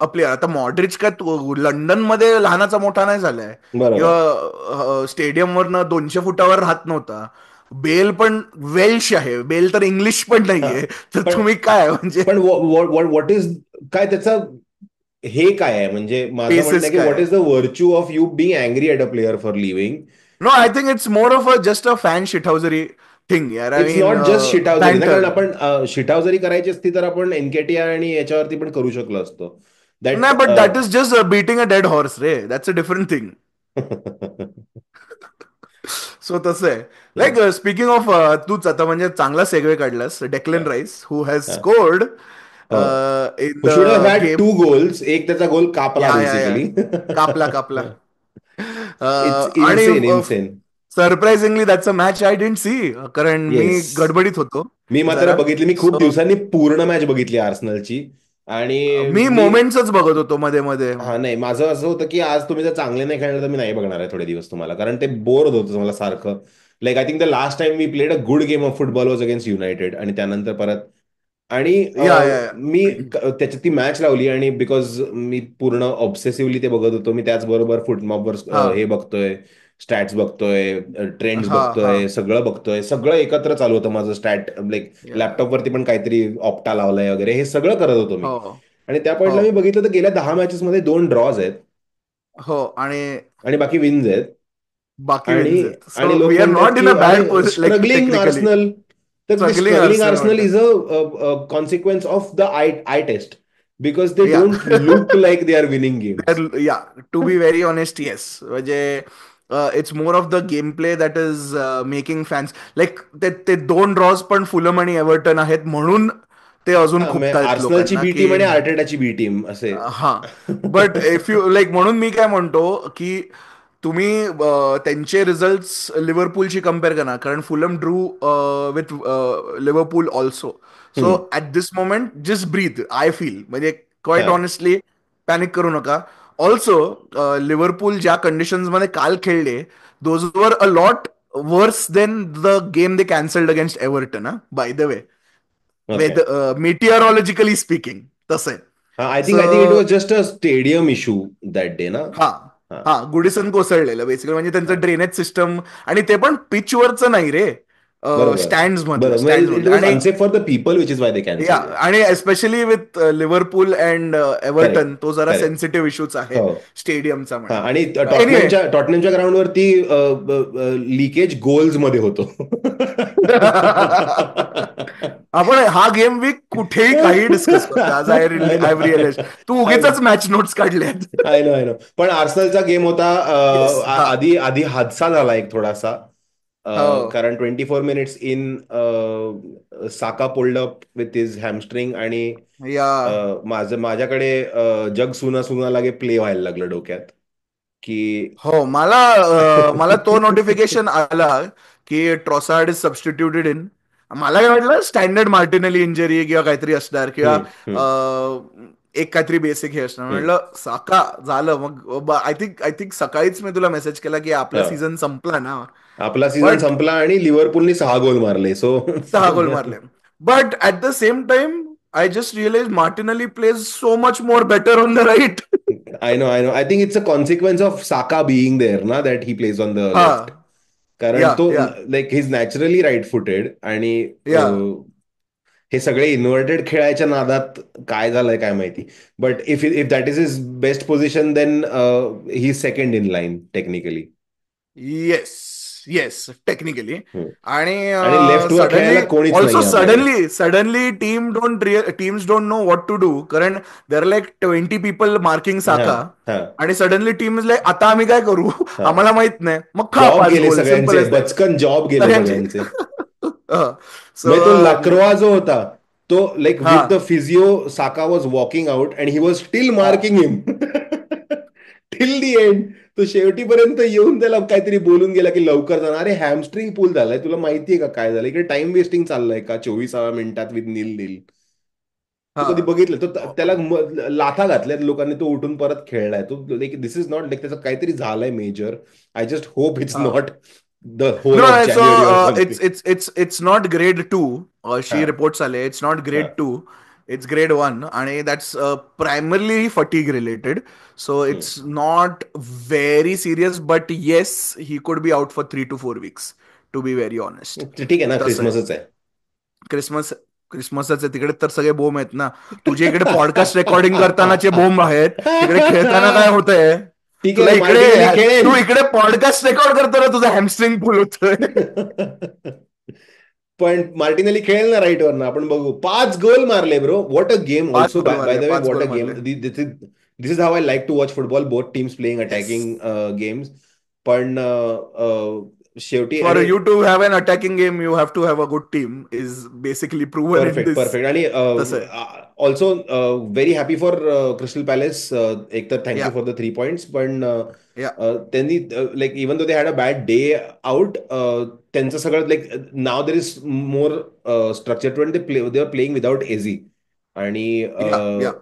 [SPEAKER 1] a player. आता मॉड्रिच काय लंडन मध्ये लहानाचा मोठा नाही झालाय
[SPEAKER 2] बरोबर.
[SPEAKER 1] किंवा स्टेडियमवरनं 200 फुटावर राहत नव्हता. बेल पण वेल्श आहे, बेल तर इंग्लिश पण
[SPEAKER 2] हा.
[SPEAKER 1] नाहीये. तर
[SPEAKER 2] पण
[SPEAKER 1] तुम्ही काय म्हणजे
[SPEAKER 2] पण व्हॉट इज काय त्याचा हे काय आहे? म्हणजे माझं म्हणणं
[SPEAKER 1] बेसिस
[SPEAKER 2] आहे की
[SPEAKER 1] काय
[SPEAKER 2] व्हॉट
[SPEAKER 1] आहे?
[SPEAKER 2] Is the virtue of you being angry at a player for living?
[SPEAKER 1] No, I think it's more of a just a fan shithousery thing यार. I
[SPEAKER 2] it's
[SPEAKER 1] mean
[SPEAKER 2] not just shithousery ना, कारण
[SPEAKER 1] बँटर.
[SPEAKER 2] आपण शिटाव जरी करायची असती तर आपण एनकेटीआय आणि याच्यावरती पण करू शकलो असतो. दॅट
[SPEAKER 1] नाही, but that is just beating a dead horse रे. That's a different thing. So तसं आहे. लाईक स्पीकिंग ऑफ, तूच आता म्हणजे चांगला सेगवे काढलास. Declan Rice who has scored
[SPEAKER 2] हो.
[SPEAKER 1] In
[SPEAKER 2] who
[SPEAKER 1] the
[SPEAKER 2] should have had
[SPEAKER 1] game.
[SPEAKER 2] 2 goals. एक त्याचा गोल कापला
[SPEAKER 1] या
[SPEAKER 2] बेसिकली.
[SPEAKER 1] कापला कापला.
[SPEAKER 2] इट्स
[SPEAKER 1] आणि
[SPEAKER 2] insane, insane.
[SPEAKER 1] Surprisingly that's a match I didn't see, कारण मी
[SPEAKER 2] येस.
[SPEAKER 1] गडबडीत होतो
[SPEAKER 2] मी मात्र
[SPEAKER 1] जरा.
[SPEAKER 2] बघितली. मी खूप
[SPEAKER 1] सो
[SPEAKER 2] दिवसांनी पूर्ण मॅच बघितली आर्सनलची. आणि
[SPEAKER 1] मी
[SPEAKER 2] मी
[SPEAKER 1] मोमेंट्सच बघत होतो मध्ये मध्ये.
[SPEAKER 2] हा नाही, माझं असं होतं की आज तुम्ही जर चांगले नाही खेळले तर मी नाही बघणार आहे थोडे दिवस तुम्हाला, कारण ते बोर होत होतं मला सारखं. Like I think the last time we played a good game of football was against United. आणि त्यानंतर परत आणि
[SPEAKER 1] या
[SPEAKER 2] मी त्याच्यात ती मॅच लावली. आणि बिकॉज मी पूर्ण ऑब्सेसिव्हली ते बघत होतो. मी त्याचबरोबर फुटमॉपवर
[SPEAKER 1] हा
[SPEAKER 2] हे बघतोय, स्टॅट्स बघतोय, ट्रेंड्स
[SPEAKER 1] हा हा
[SPEAKER 2] बघतोय, सगळं बघतोय. सगळं एकत्र चालू होतं माझं स्टॅट. लाईक
[SPEAKER 1] या
[SPEAKER 2] लॅपटॉपवरती पण काहीतरी ऑप्टा लावलाय वगैरे, हे सगळं करत होतो मी.
[SPEAKER 1] हो
[SPEAKER 2] आणि त्या
[SPEAKER 1] हो
[SPEAKER 2] पॉईंटला मी बघितलं तर गेल्या 10 मॅचेसमध्ये 2 ड्रॉज आहेत
[SPEAKER 1] हो. आणि
[SPEAKER 2] आणि बाकी विन्स आहेत.
[SPEAKER 1] बाकी
[SPEAKER 2] आणि
[SPEAKER 1] विन्स आहेत. सो
[SPEAKER 2] आणि लोक
[SPEAKER 1] वी आर
[SPEAKER 2] म्हणतात
[SPEAKER 1] नॉट इन
[SPEAKER 2] की
[SPEAKER 1] अ
[SPEAKER 2] अरे
[SPEAKER 1] bad like
[SPEAKER 2] struggling
[SPEAKER 1] technically.
[SPEAKER 2] Arsenal. तर ते
[SPEAKER 1] स्ट्रगलिंग
[SPEAKER 2] स्ट्रगलिंग
[SPEAKER 1] अर्सनल
[SPEAKER 2] आर्सनल
[SPEAKER 1] म्हणतात.
[SPEAKER 2] Is a consequence of the eye test. Because they
[SPEAKER 1] yeah.
[SPEAKER 2] Don't look like they are winning games.
[SPEAKER 1] Yeah, to be very honest, yes. म्हणजे it's more of the game play that is making fans like. ते 2 drawers पण Fulham आणि Everton आहेत म्हणून ते अजून
[SPEAKER 2] हा, म्हणजे
[SPEAKER 1] खुपतायत
[SPEAKER 2] आर्सनलची
[SPEAKER 1] लोकांना
[SPEAKER 2] बी
[SPEAKER 1] की
[SPEAKER 2] टीम आणि आर्टेटाची बी टीम असे.
[SPEAKER 1] हा. बट इफ यू लाईक, म्हणून मी काय म्हणतो की तुम्ही त्यांचे रिझल्ट लिव्हरपूलशी कम्पेअर करा, कारण Fulham drew with Liverpool also. So
[SPEAKER 2] hmm.
[SPEAKER 1] At this moment just breathe, I feel म्हणजे क्वाईट
[SPEAKER 2] हा.
[SPEAKER 1] ऑनेस्टली पॅनिक करू नका. ऑल्सो लिव्हरपूल ज्या कंडिशन्समध्ये काल खेळले, those were a lot worse than the game they cancelled against Everton, by the way.
[SPEAKER 2] Okay.
[SPEAKER 1] Weather meteorologically speaking तसं आहे.
[SPEAKER 2] हा, I think it
[SPEAKER 1] so
[SPEAKER 2] was just a stadium issue that day ना.
[SPEAKER 1] हा
[SPEAKER 2] हा.
[SPEAKER 1] हा, गुडिसन कोसळलेलं बेसिकली, म्हणजे
[SPEAKER 2] हा.
[SPEAKER 1] त्यांचं ड्रेनेज सिस्टम. आणि ते पण पिचवरचं नाही रे,
[SPEAKER 2] बरोबर.
[SPEAKER 1] स्टँड
[SPEAKER 2] बरोबर. इट
[SPEAKER 1] मधलं.
[SPEAKER 2] वॉज
[SPEAKER 1] आणि
[SPEAKER 2] unsafe for the people which is why they
[SPEAKER 1] yeah,
[SPEAKER 2] cancelled it.
[SPEAKER 1] आणि especially with Liverpool and
[SPEAKER 2] correct.
[SPEAKER 1] Everton, तो जरा
[SPEAKER 2] करेक्ट.
[SPEAKER 1] सेन्सिटिव्ह इश्यूच आहे
[SPEAKER 2] हो.
[SPEAKER 1] स्टेडियमचा
[SPEAKER 2] हा,
[SPEAKER 1] म्हणा.
[SPEAKER 2] आणि
[SPEAKER 1] एनिवे.
[SPEAKER 2] टॉटनमच्या ग्राउंडवरती लिकेज गोल्स मध्ये होतो.
[SPEAKER 1] आपण हा गेम वीक कुठेही काही डिस्कस करतो, आज I
[SPEAKER 2] I know,
[SPEAKER 1] I realise तू
[SPEAKER 2] आय नो,
[SPEAKER 1] उगीच मॅच नोट्स काढल्यात.
[SPEAKER 2] I know, I know. पण आर्सनलचा गेम होता.
[SPEAKER 1] येस. हा.
[SPEAKER 2] आधी आधी हादसा झाला एक थोडासा.
[SPEAKER 1] हो.
[SPEAKER 2] कारण 24 minutes in Saka pulled up with his hamstring. आणि
[SPEAKER 1] या.
[SPEAKER 2] माझ्याकडे जग सुना सुना लागे प्ले व्हायला लागलं डोक्यात की
[SPEAKER 1] हो, मला तो नोटिफिकेशन आला की ट्रॉसार्ड इज सबस्टिट्यूटेड इन. मला काय वाटलं स्टँडर्ड मार्टिनली इंजरी किंवा काहीतरी असणार, किंवा
[SPEAKER 2] हम्म. हम्म.
[SPEAKER 1] एक काहीतरी बेसिक हे असणार.
[SPEAKER 2] हम्म.
[SPEAKER 1] म्हटलं साका झालं. मग आय थिंक सकाळीच मी तुला मेसेज केला की आपला
[SPEAKER 2] हो.
[SPEAKER 1] सीझन संपला ना.
[SPEAKER 2] आपला सीझन
[SPEAKER 1] बट
[SPEAKER 2] संपला आणि लिव्हरपूलने 6 गोल मारले. सो
[SPEAKER 1] 6 गोल मारले. But at the same time I just realise Martinelli plays so much more better on the right.
[SPEAKER 2] I know, I know. I think it's a consequence of Saka being there ना, that he plays on the
[SPEAKER 1] हा.
[SPEAKER 2] Left. कारण
[SPEAKER 1] yeah
[SPEAKER 2] तो
[SPEAKER 1] yeah
[SPEAKER 2] like he is naturally right footed. आणि
[SPEAKER 1] yeah
[SPEAKER 2] हे सगळे inverted खेळायच्या नादात काय झालंय काय माहिती. But if that is his best position then he second in line technically.
[SPEAKER 1] Yes, yes, technically. आणि
[SPEAKER 2] आणि लेफ्टवर
[SPEAKER 1] सडनली,
[SPEAKER 2] खेळायला कोणीच
[SPEAKER 1] ऑल्सो
[SPEAKER 2] नाही आपल्याकडे.
[SPEAKER 1] Suddenly teams don't know what to do, कारण देर लाईक 20 पीपल मार्किंग
[SPEAKER 2] हा
[SPEAKER 1] साका.
[SPEAKER 2] हा
[SPEAKER 1] आणि सडनली टीम इज लाईक, आता आम्ही काय करू?
[SPEAKER 2] हा.
[SPEAKER 1] आम्हाला माहित नाही, मग खा
[SPEAKER 2] जॉब
[SPEAKER 1] 5
[SPEAKER 2] गेले
[SPEAKER 1] गोल, सिम्पल
[SPEAKER 2] सगळ्यांचे,
[SPEAKER 1] एज दॅट.
[SPEAKER 2] बचकन जॉब गेले
[SPEAKER 1] सगळ्यांचे.
[SPEAKER 2] सगळ्यांचे.
[SPEAKER 1] सो
[SPEAKER 2] म्हणजे तो लक्रोआ जो होता, तो लाईक
[SPEAKER 1] हा
[SPEAKER 2] with the physio Saka was walking out and he was still
[SPEAKER 1] हा
[SPEAKER 2] marking him till the end. तो शेवटीपर्यंत येऊन त्याला काहीतरी बोलून गेला की लवकर जाणार. अरे हॅमस्ट्रिंग पूल झालाय, तुला माहितीये का काय झालं? इकडे टाइम वेस्टिंग चाललंय का 24व्या मिनिटात विथ नील नील? तू
[SPEAKER 1] हा
[SPEAKER 2] कधी बघितलं? तो त्याला लाथा घातल्यात लोकांनी, तो उठून परत खेळलाय. तो like this is not like त्याचं काहीतरी झालंय major. I just hope it's
[SPEAKER 1] हा.
[SPEAKER 2] Not the whole
[SPEAKER 1] No,
[SPEAKER 2] of
[SPEAKER 1] so
[SPEAKER 2] January or something.
[SPEAKER 1] it's not grade 2.
[SPEAKER 2] हा
[SPEAKER 1] She reports आले, it's not
[SPEAKER 2] हा
[SPEAKER 1] grade 2, it's grade 1, आणि that's primarily fatigue related. So
[SPEAKER 2] हम्म.
[SPEAKER 1] it's not very serious, but yes, he could be out for 3 to 4 weeks, to be very honest.
[SPEAKER 2] ठीक आहे ना,
[SPEAKER 1] तसं आहे.
[SPEAKER 2] क्रिसमसच आहे.
[SPEAKER 1] क्रिसमस क्रिसमसच आहे तिकडे, तर सगळे बोंब आहेत ना. तुझे इकडे पॉडकास्ट रेकॉर्डिंग करतानाचे बोंब आहेत, तिकडे खेळताना काय होतंय?
[SPEAKER 2] ठीक आहे
[SPEAKER 1] तुला
[SPEAKER 2] ना,
[SPEAKER 1] इकडे,
[SPEAKER 2] मार्टिनेली खेळेल.
[SPEAKER 1] तू इकडे पॉडकास्ट रेकॉर्ड करताना तुझा हॅमस्ट्रिंग पुल होतोय.
[SPEAKER 2] पण मार्टिनेली खेळेल ना राईट वरनं, आपण बघू. 5 गोल मारले ब्रो, व्हॉट अ गेम.
[SPEAKER 1] पाच
[SPEAKER 2] ऑल्सो
[SPEAKER 1] गोल
[SPEAKER 2] बाय
[SPEAKER 1] मारले,
[SPEAKER 2] द वे,
[SPEAKER 1] पाच
[SPEAKER 2] व्हॉट
[SPEAKER 1] गोल
[SPEAKER 2] अ गेम.
[SPEAKER 1] मारले.
[SPEAKER 2] This is how I like to watch football, both teams playing
[SPEAKER 1] yes.
[SPEAKER 2] Attacking games. पण शेवटी
[SPEAKER 1] फॉर
[SPEAKER 2] आणि
[SPEAKER 1] you to have an attacking game, you have to have a good team, is basically proven in
[SPEAKER 2] perfect
[SPEAKER 1] this.
[SPEAKER 2] Perfect. आणि
[SPEAKER 1] तसं आहे.
[SPEAKER 2] Also very happy for Crystal Palace. एक तर thank you
[SPEAKER 1] या
[SPEAKER 2] for the 3 points. पण
[SPEAKER 1] yeah
[SPEAKER 2] त्यांनी like even though they had a bad day out, त्यांचं सगळं लाईक नाव there is more structure too. They are playing without easy. आणि
[SPEAKER 1] yeah yeah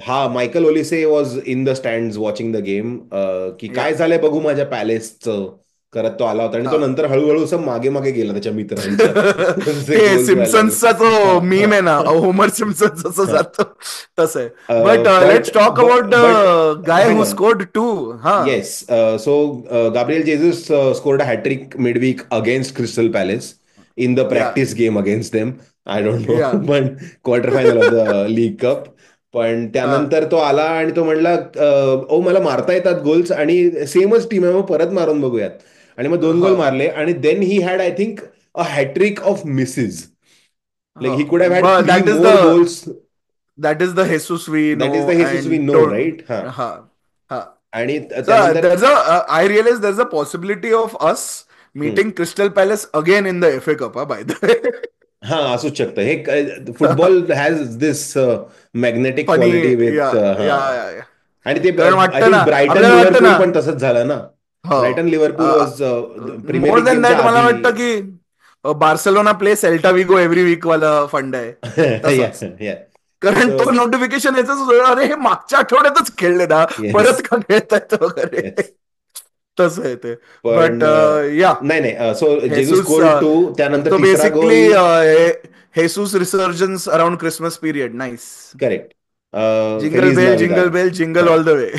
[SPEAKER 2] हा Michael Olise was in the stand watching the game, की
[SPEAKER 1] या
[SPEAKER 2] काय झालंय बघू माझ्या पॅलेसचं करत तो आला होता. आणि तो
[SPEAKER 1] हा.
[SPEAKER 2] नंतर हळूहळू असं मागे मागे गेला त्याच्या मित्रांच्या जे
[SPEAKER 1] हे
[SPEAKER 2] गोल्स व्हायला लागले.
[SPEAKER 1] सिम्पसन्सचा जो मीम आहे ना,
[SPEAKER 2] हा
[SPEAKER 1] होमर सिम्पसन जसं
[SPEAKER 2] हा.
[SPEAKER 1] जातो तसं आहे. But
[SPEAKER 2] but
[SPEAKER 1] let's talk about the
[SPEAKER 2] but
[SPEAKER 1] guy
[SPEAKER 2] hang
[SPEAKER 1] who
[SPEAKER 2] on.
[SPEAKER 1] Scored 2. हा
[SPEAKER 2] Yes. So Gabriel Jesus scored a hat trick midweek against Crystal Palace in the
[SPEAKER 1] या
[SPEAKER 2] practice game against them. I don't know,
[SPEAKER 1] या
[SPEAKER 2] पण quarter final of the league cup. पण
[SPEAKER 1] हा
[SPEAKER 2] त्यानंतर तो आला आणि तो म्हणला, ओ मला मारता येतात गोल्स आणि सेमच टीम आहे, मग परत मारून बघूयात. आणि मग 2 गोल
[SPEAKER 1] हा
[SPEAKER 2] मारले आणि then he had I think a hat trick of misses. Like
[SPEAKER 1] हा.
[SPEAKER 2] He could have had
[SPEAKER 1] But
[SPEAKER 2] 3 more goals.
[SPEAKER 1] that is the Jesus we
[SPEAKER 2] that is the
[SPEAKER 1] know
[SPEAKER 2] Jesus we
[SPEAKER 1] and
[SPEAKER 2] no
[SPEAKER 1] don't.
[SPEAKER 2] Right. हा.
[SPEAKER 1] Ha ha.
[SPEAKER 2] आणि
[SPEAKER 1] So
[SPEAKER 2] त्यानंतर
[SPEAKER 1] I realize there's a possibility of us meeting Crystal Palace again in the FA Cup, by the way.
[SPEAKER 2] हा असूच शकतं. हे football has this magnetic
[SPEAKER 1] funny.
[SPEAKER 2] Quality
[SPEAKER 1] या
[SPEAKER 2] with हा.
[SPEAKER 1] या या या.
[SPEAKER 2] आणि ते
[SPEAKER 1] कारण
[SPEAKER 2] आय
[SPEAKER 1] वाटतं
[SPEAKER 2] थिंक
[SPEAKER 1] ना,
[SPEAKER 2] ब्रायटन
[SPEAKER 1] आपल्याला वाटतं
[SPEAKER 2] लिव्हरपूल
[SPEAKER 1] ना.
[SPEAKER 2] पण तसंच झालं ना.
[SPEAKER 1] हो.
[SPEAKER 2] Brighton Liverpool was Premier
[SPEAKER 1] more
[SPEAKER 2] League
[SPEAKER 1] than
[SPEAKER 2] गेमच्या
[SPEAKER 1] दॅट मला
[SPEAKER 2] आधी.
[SPEAKER 1] वाटतं की Barcelona play Celta Vigo every week वाला फंड आहे तसाच. कारण
[SPEAKER 2] सो
[SPEAKER 1] तो नोटिफिकेशन यायच, अरे हे मागच्या आठवड्यातच खेळले ना,
[SPEAKER 2] येस
[SPEAKER 1] परत का खेळतायत वगैरे.
[SPEAKER 2] येस.
[SPEAKER 1] तसं आहे ते. बट
[SPEAKER 2] पण
[SPEAKER 1] या
[SPEAKER 2] नाही नाही. सो जेजूस
[SPEAKER 1] हेसूस,
[SPEAKER 2] गोल 2, त्यानंतर
[SPEAKER 1] तो
[SPEAKER 2] तिसरा
[SPEAKER 1] basically
[SPEAKER 2] goal.
[SPEAKER 1] Jesus resurgence around Christmas period. Nice.
[SPEAKER 2] Correct.
[SPEAKER 1] Jingle
[SPEAKER 2] feliz
[SPEAKER 1] bell
[SPEAKER 2] navidad.
[SPEAKER 1] Jingle bell jingle all the way.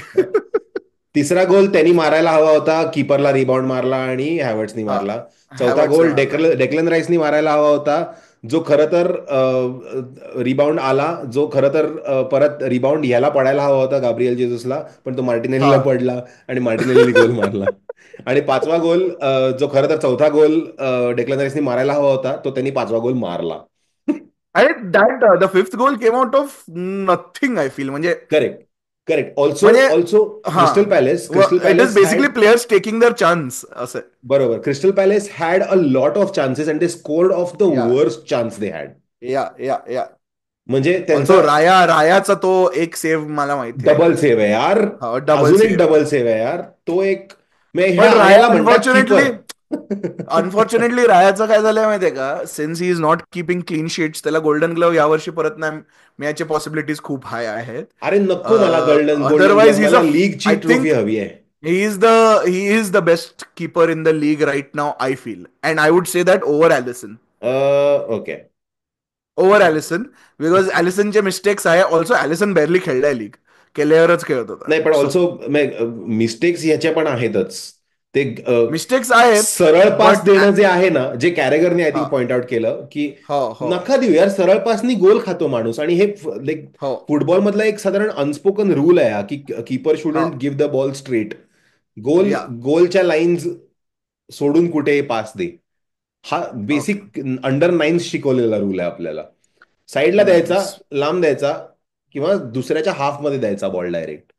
[SPEAKER 2] तिसरा गोल त्यांनी मारायला हवा होता, कीपरला रिबाउंड मारला आणि हॅवर्ट्सनी
[SPEAKER 1] हा,
[SPEAKER 2] मारला. चौथा
[SPEAKER 1] हॅवर्ट्सने
[SPEAKER 2] गोल
[SPEAKER 1] मारला.
[SPEAKER 2] डेक्लन राईसनी मारायला हवा होता, जो खरं तर रिबाउंड आला, जो खरं तर परत रिबाउंड ह्याला पडायला हवा होता गाब्रिएल जेजूसला, पण तो
[SPEAKER 1] हा.
[SPEAKER 2] मार्टिनेलीला पडला आणि मार्टिनेलीने गोल मारला. आणि पाचवा गोल, जो खरं तर चौथा गोल डेक्लन राईसनी मारायला हवा होता, तो त्यांनी पाचवा गोल मारला.
[SPEAKER 1] आणि that the fifth goal came out of nothing, I feel. म्हणजे
[SPEAKER 2] करेक्ट करेक्ट. ऑल्सो
[SPEAKER 1] म्हणजे
[SPEAKER 2] ऑल्सो
[SPEAKER 1] हा,
[SPEAKER 2] Crystal
[SPEAKER 1] it is
[SPEAKER 2] Palace
[SPEAKER 1] basically
[SPEAKER 2] had.
[SPEAKER 1] Players taking their chance असं.
[SPEAKER 2] बरोबर. Crystal Palace had a lot of chances and they scored of the
[SPEAKER 1] yeah
[SPEAKER 2] worst chance they had.
[SPEAKER 1] Yeah yeah या.
[SPEAKER 2] म्हणजे
[SPEAKER 1] also
[SPEAKER 2] त्यांचा
[SPEAKER 1] रायाचा तो एक save मला माहिती आहे.
[SPEAKER 2] डबल सेव्ह आहे यार.
[SPEAKER 1] हा, डबल
[SPEAKER 2] अजून एक
[SPEAKER 1] सेव्ह.
[SPEAKER 2] डबल सेव्ह आहे यार. तो एक
[SPEAKER 1] पण राया
[SPEAKER 2] ह्याला म्हणतात
[SPEAKER 1] अनफॉर्च्युनेटली,
[SPEAKER 2] कीपर.
[SPEAKER 1] रायाचं काय झालंय माहितीये का, since he is not keeping clean sheets, त्याला गोल्डन ग्लव्ह यावर्षी परत नाही मिळायचे पॉसिबिलिटीज खूप हाय आहेत.
[SPEAKER 2] अरे नको मला गोल्डन
[SPEAKER 1] अदरवाइज
[SPEAKER 2] ग्लव्ह,
[SPEAKER 1] ही इज
[SPEAKER 2] मला लीगची
[SPEAKER 1] आय
[SPEAKER 2] ट्रॉफी
[SPEAKER 1] थिंक
[SPEAKER 2] हवी आहे.
[SPEAKER 1] he is the best keeper in the league right now, I feel, and I would say that over Allison.
[SPEAKER 2] Okay.
[SPEAKER 1] Over Alisson, because ॲलिसनचे mistakes आहे. Also Alisson barely खेळलाय league, केलेवरच खेळत होता.
[SPEAKER 2] नाही पण
[SPEAKER 1] सो
[SPEAKER 2] ऑल्सो मिस्टेक्स ह्याच्या पण आहेतच. ते
[SPEAKER 1] मिस्टेक्स आहेत.
[SPEAKER 2] सरळ पास
[SPEAKER 1] बट
[SPEAKER 2] देणं जे आहे ना, जे कॅरेगरने आय
[SPEAKER 1] हा.
[SPEAKER 2] थिंक पॉइंट आउट केलं, की
[SPEAKER 1] हो हो
[SPEAKER 2] नका देऊ यार, सरळ पासनी गोल खातो माणूस. आणि हे लाईक
[SPEAKER 1] हो.
[SPEAKER 2] फुटबॉल मधला एक साधारण अनस्पोकन रूल आहे हा, की कीपर
[SPEAKER 1] हो.
[SPEAKER 2] Shouldn't give the ball straight. Goal
[SPEAKER 1] yeah.
[SPEAKER 2] गोलच्या लाईन्स सोडून कुठे पास दे. हा
[SPEAKER 1] ओके.
[SPEAKER 2] बेसिक अंडर नाईन्स शिकवलेला रूल आहे आपल्याला. साईडला द्यायचा,
[SPEAKER 1] हम्म.
[SPEAKER 2] लांब द्यायचा, किंवा दुसऱ्याच्या हाफमध्ये द्यायचा बॉल डायरेक्ट.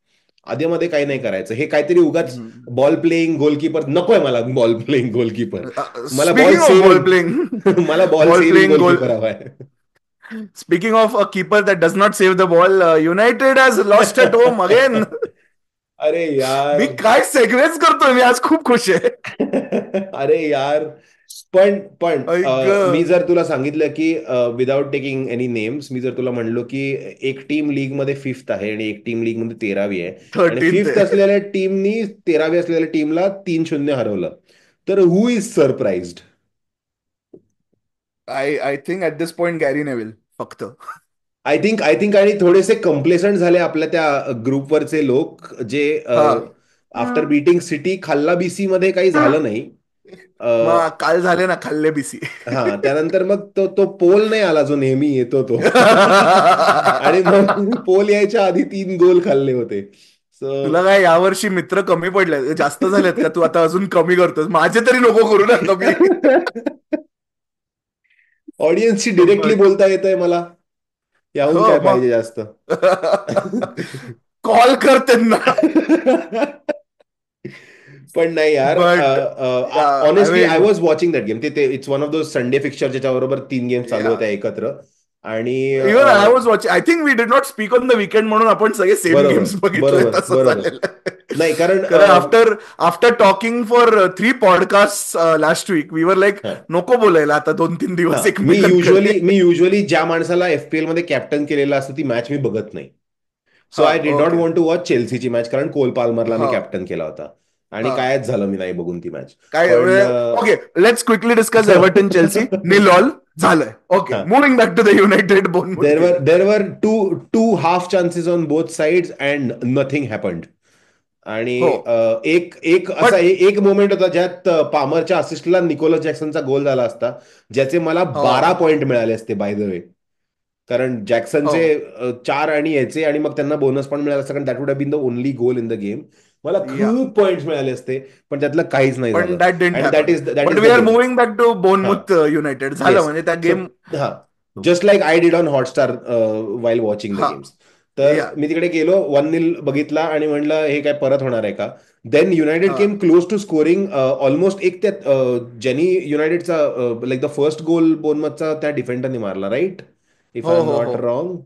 [SPEAKER 2] आधीमध्ये काही नाही करायचं. हे काहीतरी उगाच बॉल प्लेइंग गोलकीपर नकोय मला. बॉल प्लेइंग गोलकीपर, मला ball
[SPEAKER 1] speaking of ball playing,
[SPEAKER 2] saving मला बॉल
[SPEAKER 1] बॉल
[SPEAKER 2] सेव्हिंग
[SPEAKER 1] प्लेइंग गोल.
[SPEAKER 2] गोलकीपर हवाय.
[SPEAKER 1] Speaking of a keeper that does not save the ball, United has lost at home again.
[SPEAKER 2] अरे यार.
[SPEAKER 1] मी काय सेगवेच करतोय, मी आज खूप खुश आहे.
[SPEAKER 2] अरे यार. पण
[SPEAKER 1] ऐक.
[SPEAKER 2] मी जर तुला सांगितलं की विदाउट टेकिंग एनी नेम्स, मी जर तुला म्हणलो की एक टीम लीग मध्ये फिफ्थ आहे आणि एक टीम लीग मध्ये 13वी आहे, आणि
[SPEAKER 1] 13th
[SPEAKER 2] फिफ्थ
[SPEAKER 1] आहे.
[SPEAKER 2] असलेल्या टीमनी 13वी असलेल्या टीमला 3-0 हरवलं, तर who is surprised?
[SPEAKER 1] I think at this point Gary Neville फक्त.
[SPEAKER 2] आय थिंक आणि थोडेसे कम्प्लेसंट झाले आपल्या त्या ग्रुपवरचे लोक, जे
[SPEAKER 1] हा.
[SPEAKER 2] आफ्टर बीटिंग सिटी खाल्ला बीसी मध्ये काही झालं नाही.
[SPEAKER 1] मग काल झाले ना खाल्ले बीसी.
[SPEAKER 2] हा, त्यानंतर मग तो तो पोल नाही आला जो नेहमी येतो तो. आणि मग पोल यायच्या आधी 3 गोल खाल्ले होते. सो
[SPEAKER 1] तुला काय यावर्षी मित्र कमी पडले, जास्त झालेत का? तू आता अजून कमी करतोस, माझे तरी नको करू ना कमी.
[SPEAKER 2] ऑडियन्सशी डिरेक्टली
[SPEAKER 1] बट
[SPEAKER 2] बोलता येत आहे मला, याहून
[SPEAKER 1] हो
[SPEAKER 2] काय
[SPEAKER 1] मग.
[SPEAKER 2] पाहिजे जास्त.
[SPEAKER 1] कॉल कर त्यांना.
[SPEAKER 2] पण नाही यार,
[SPEAKER 1] but yeah I
[SPEAKER 2] honestly I
[SPEAKER 1] mean
[SPEAKER 2] was watching that game. ते it's one of those Sunday fixture ज्याच्याबरोबर 3 गेम चालू
[SPEAKER 1] या
[SPEAKER 2] होत्या एकत्र. आणि
[SPEAKER 1] even I was watching. I think we did not speak on the weekend म्हणून आपण सगळे सेम
[SPEAKER 2] बरोबर,
[SPEAKER 1] गेम्स बघितले,
[SPEAKER 2] बरोबर,
[SPEAKER 1] तसं
[SPEAKER 2] बरोबर.
[SPEAKER 1] झालेलं
[SPEAKER 2] नाही,
[SPEAKER 1] आहे.
[SPEAKER 2] कारण
[SPEAKER 1] कारण after after talking for 3 podcast last week we were like
[SPEAKER 2] हा,
[SPEAKER 1] नको बोलायला आता 2-3
[SPEAKER 2] हा.
[SPEAKER 1] दिवस
[SPEAKER 2] मी
[SPEAKER 1] एकमेकांकडे.
[SPEAKER 2] युजली मी युजली ज्या माणसाला एफपीएल मध्ये कॅप्टन केलेलं असतं ती मॅच मी बघत नाही. सो
[SPEAKER 1] हा.
[SPEAKER 2] I did not
[SPEAKER 1] okay.
[SPEAKER 2] Want to watch चेल्सीची मॅच, कारण कोल पाल्मरला मी
[SPEAKER 1] हा.
[SPEAKER 2] कॅप्टन केला होता. आणि
[SPEAKER 1] हा.
[SPEAKER 2] कायच झालं, मी नाही बघून ती मॅच.
[SPEAKER 1] काय?
[SPEAKER 2] पण
[SPEAKER 1] okay, let's quickly discuss Everton Chelsea. Nil all झालंय. ओके,
[SPEAKER 2] हा,
[SPEAKER 1] moving back to the United Bournemouth
[SPEAKER 2] there
[SPEAKER 1] game.
[SPEAKER 2] Were there were two half chances on both sides and nothing happened. आणि
[SPEAKER 1] हो.
[SPEAKER 2] एक एक असा
[SPEAKER 1] बट
[SPEAKER 2] एक मोमेंट होता ज्यात पामरच्या असिस्टला निकोलस जॅक्सनचा गोल झाला असता, ज्याचे मला
[SPEAKER 1] हो
[SPEAKER 2] 12 पॉइंट मिळाले असते बाय द वे. कारण
[SPEAKER 1] हो.
[SPEAKER 2] जॅक्सनचे 4 आणि याचे, आणि मग त्यांना बोनस पण मिळाला असता, कारण that would have been the only goal in the game. मला
[SPEAKER 1] या.
[SPEAKER 2] खूप पॉइंट्स मिळाले असते, पण त्यातलं काहीच नाही
[SPEAKER 1] पण
[SPEAKER 2] झालं.
[SPEAKER 1] That didn't
[SPEAKER 2] and that
[SPEAKER 1] happen.
[SPEAKER 2] Is that
[SPEAKER 1] but
[SPEAKER 2] is
[SPEAKER 1] we
[SPEAKER 2] the
[SPEAKER 1] are
[SPEAKER 2] game.
[SPEAKER 1] Moving back to
[SPEAKER 2] हा.
[SPEAKER 1] बोर्नमूथ युनायटेड झालं
[SPEAKER 2] येस.
[SPEAKER 1] म्हणजे त्या
[SPEAKER 2] सो
[SPEAKER 1] गेम.
[SPEAKER 2] हा, just like I did on Hotstar while watching the
[SPEAKER 1] हा.
[SPEAKER 2] गेम्स. तर
[SPEAKER 1] या.
[SPEAKER 2] मी तिकडे गेलो, 1-0 बघितला आणि म्हणलं हे काय परत होणार आहे का. देन युनायटेड
[SPEAKER 1] हा.
[SPEAKER 2] Came close to scoring almost. एक त्यात ज्यांनी युनायटेडचा लाईक द फर्स्ट गोल बोनमथचा त्या डिफेंडरने मारला, राईट, इफ आय
[SPEAKER 1] हो
[SPEAKER 2] एम
[SPEAKER 1] हो
[SPEAKER 2] नॉट
[SPEAKER 1] हो.
[SPEAKER 2] रॉंग.